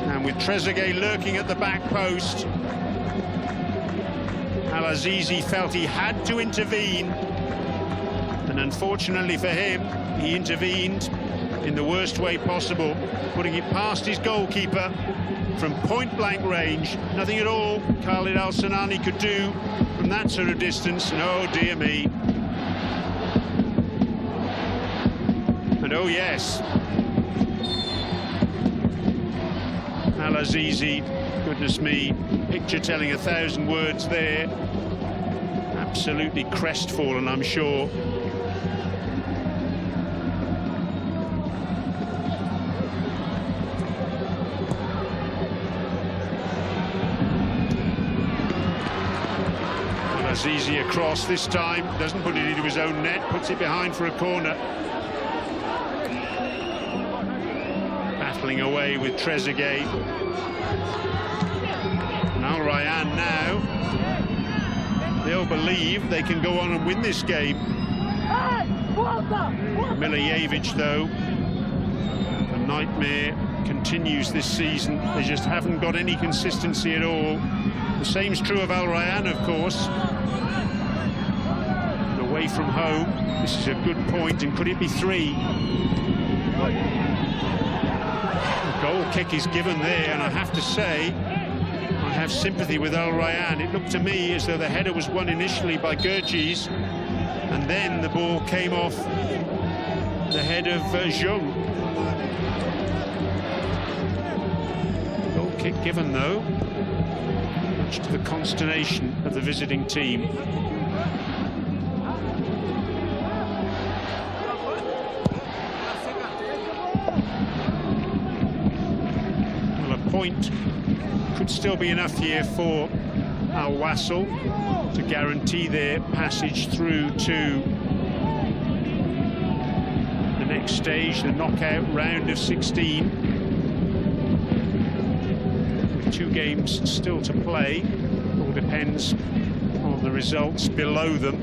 And with Trezeguet lurking at the back post, Al-Azizi felt he had to intervene. And unfortunately for him, he intervened in the worst way possible, putting it past his goalkeeper from point-blank range. Nothing at all Khalid Al-Sanani could do from that sort of distance, and oh dear me. And oh yes, Al-Azizi, goodness me, picture telling 1,000 words there. Absolutely crestfallen, I'm sure. Al-Azizi across this time, doesn't put it into his own net, puts it behind for a corner. Battling away with Trezeguet. Now Rayyan now. They'll believe they can go on and win this game. Milijevic, though, the nightmare continues this season. They just haven't got any consistency at all. The same's true of Al Rayyan, of course. But away from home, this is a good point, and could it be 3? The goal kick is given there, and I have to say, I have sympathy with Al Rayyan. It looked to me as though the header was won initially by Gurgis, and then the ball came off the head of Jung. Goal kick given, though, much to the consternation of the visiting team. Well, a point could still be enough here for Al Wasl to guarantee their passage through to the next stage, the knockout round of 16. With 2 games still to play, it all depends on the results below them.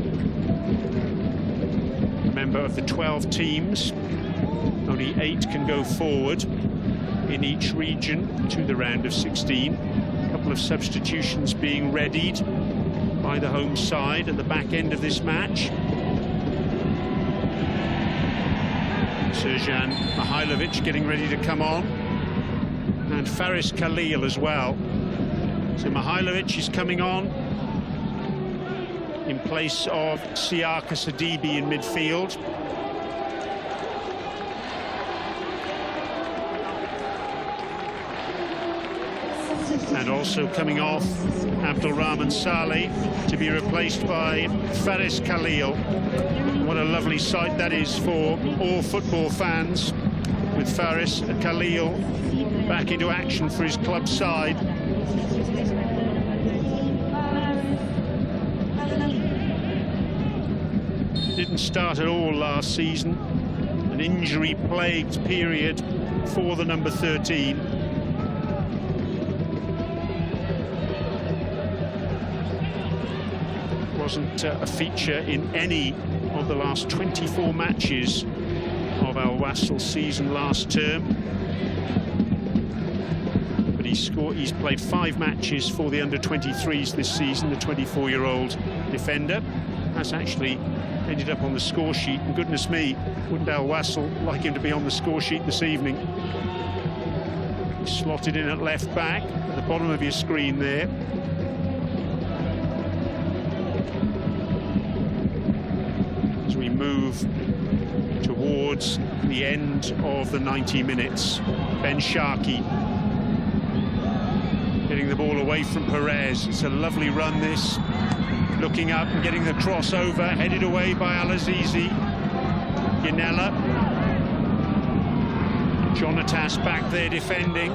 Remember, of the 12 teams, only 8 can go forward in each region to the round of 16. A couple of substitutions being readied by the home side at the back end of this match. Serjan Mihailovic getting ready to come on, and Faris Khalil as well. So Mihailovic is coming on in place of Siaka Sidibe in midfield. And also coming off, Abdulrahman Saleh to be replaced by Faris Khalil. What a lovely sight that is for all football fans, with Faris Khalil back into action for his club side. Didn't start at all last season. An injury-plagued period for the number 13. Wasn't a feature in any of the last 24 matches of Al Wasl's season last term. But he's played 5 matches for the under-23s this season, the 24-year-old defender. That's actually ended up on the score sheet, and goodness me, wouldn't Al Wasl like him to be on the score sheet this evening. He's slotted in at left back, at the bottom of your screen there. As we move towards the end of the 90 minutes, Ben Sharkey getting the ball away from Perez. It's a lovely run, this. Looking up and getting the crossover, headed away by Al-Azizi. Ginella. Jonatas back there defending.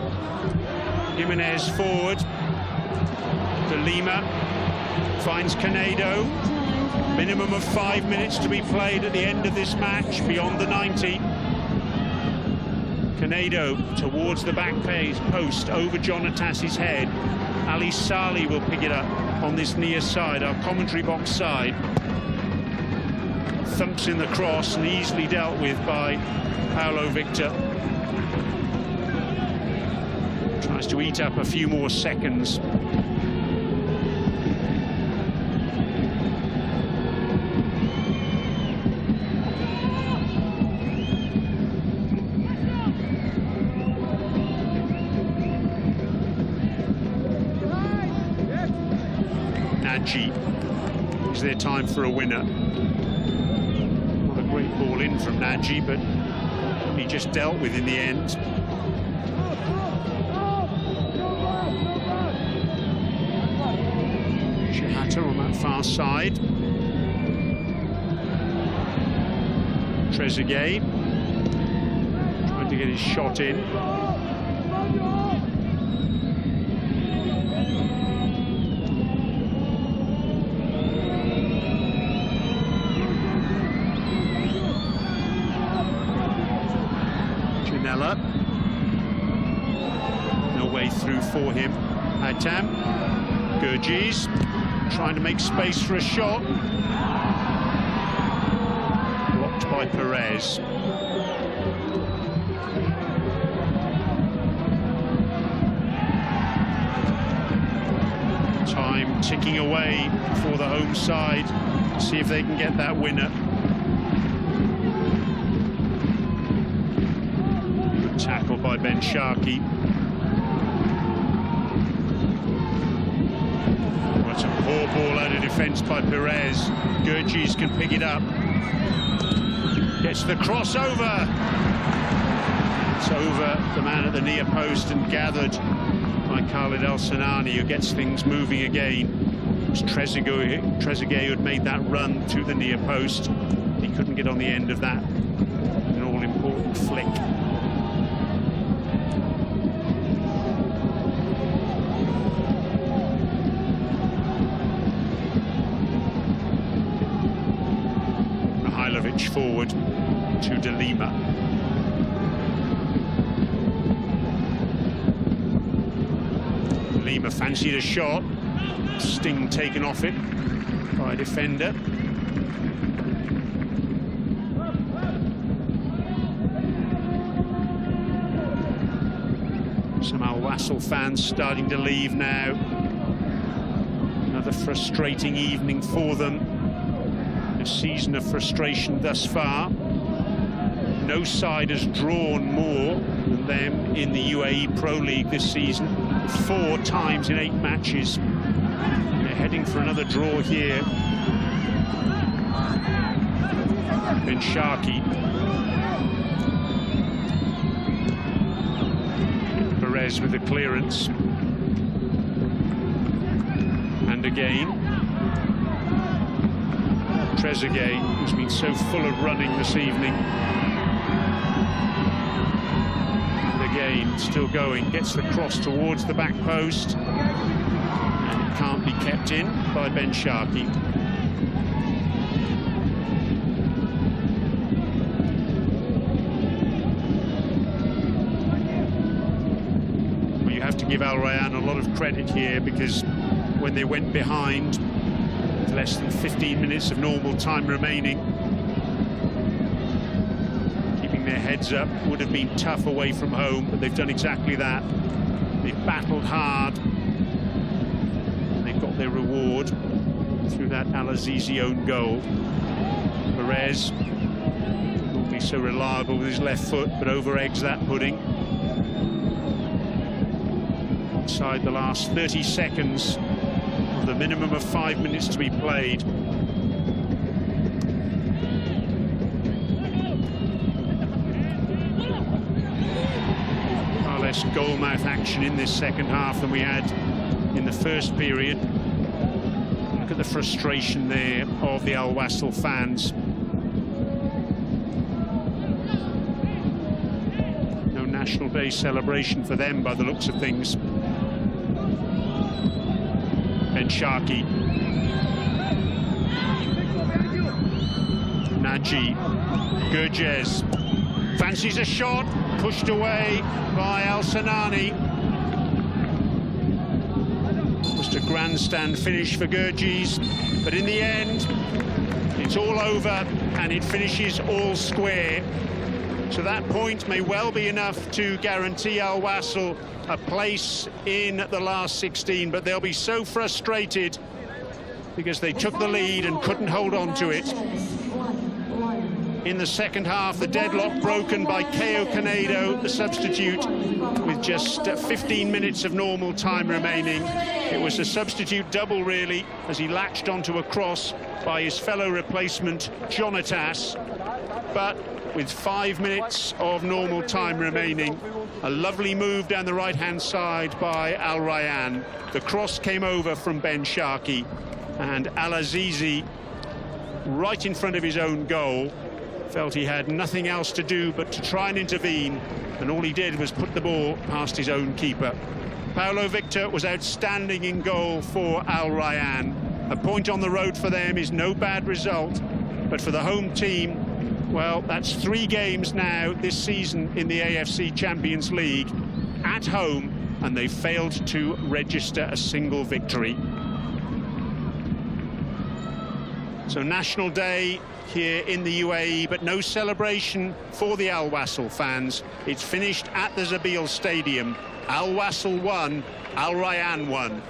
Jimenez forward. De Lima finds Canedo. Minimum of 5 minutes to be played at the end of this match, beyond the 90. Canedo towards the back post, over Jonatas's head. Ali Saleh will pick it up on this near side, our commentary box side. Thumps in the cross and easily dealt with by Paulo Victor. Tries to eat up a few more seconds. Is there time for a winner? Not a great ball in from Nagy, but he just dealt with in the end. Shihata on that far side. Trezeguet trying to get his shot in. Janela. No way through for him. Aitam. Gurgis trying to make space for a shot. Blocked by Perez. Time ticking away for the home side. See if they can get that winner. Good tackle by Ben Sharkey. That's a poor ball out of defence by Perez. Gurgis can pick it up. Gets the crossover. It's over the man at the near post and gathered by Khalid El-Sanani, who gets things moving again. It was Trezeguet who had made that run to the near post. He couldn't get on the end of that. An all-important flick. Forward to De Lima. De Lima fancied a shot. Sting taken off it by a defender. Some Al Wasl fans starting to leave now. Another frustrating evening for them. A season of frustration thus far. No side has drawn more than them in the UAE Pro League this season. 4 times in 8 matches. They're heading for another draw here. Ben Sharkey. Perez with the clearance. And again. Trezeguet, who's been so full of running this evening. And again, still going, gets the cross towards the back post. And it can't be kept in by Ben Sharkey. Well, you have to give Al Rayyan a lot of credit here, because when they went behind, less than 15 minutes of normal time remaining, keeping their heads up would have been tough away from home, but they've done exactly that. They've battled hard and they've got their reward through that Al Azizi own goal. Perez, not be so reliable with his left foot, but over eggs that pudding. Inside the last 30 seconds, the minimum of 5 minutes to be played. Far less goal-mouth action in this second half than we had in the first period. Look at the frustration there of the Al Wasl fans. No National Day celebration for them by the looks of things. Ben Sharkey. Naji. Gurgis. Fancies a shot. Pushed away by El-Sanani. Just a grandstand finish for Gurgis. But in the end, it's all over and it finishes all square. So that point may well be enough to guarantee Al Wasl a place in the last 16, but they'll be so frustrated because they took the lead and couldn't hold on to it. In the second half, the deadlock broken by Keo Canedo, the substitute, with just 15 minutes of normal time remaining. It was a substitute double, really, as he latched onto a cross by his fellow replacement, Jonatas. But with 5 minutes of normal time remaining. A lovely move down the right-hand side by Al Rayyan. The cross came over from Ben Sharkey, and Al Azizi, right in front of his own goal, felt he had nothing else to do but to try and intervene, and all he did was put the ball past his own keeper. Paulo Victor was outstanding in goal for Al Rayyan. A point on the road for them is no bad result, but for the home team, well, that's 3 games now this season in the AFC Champions League at home, and they failed to register a single victory. So National Day here in the UAE, but no celebration for the Al Wasl fans. It's finished at the Zabeel Stadium. Al Wasl won, Al Rayyan won.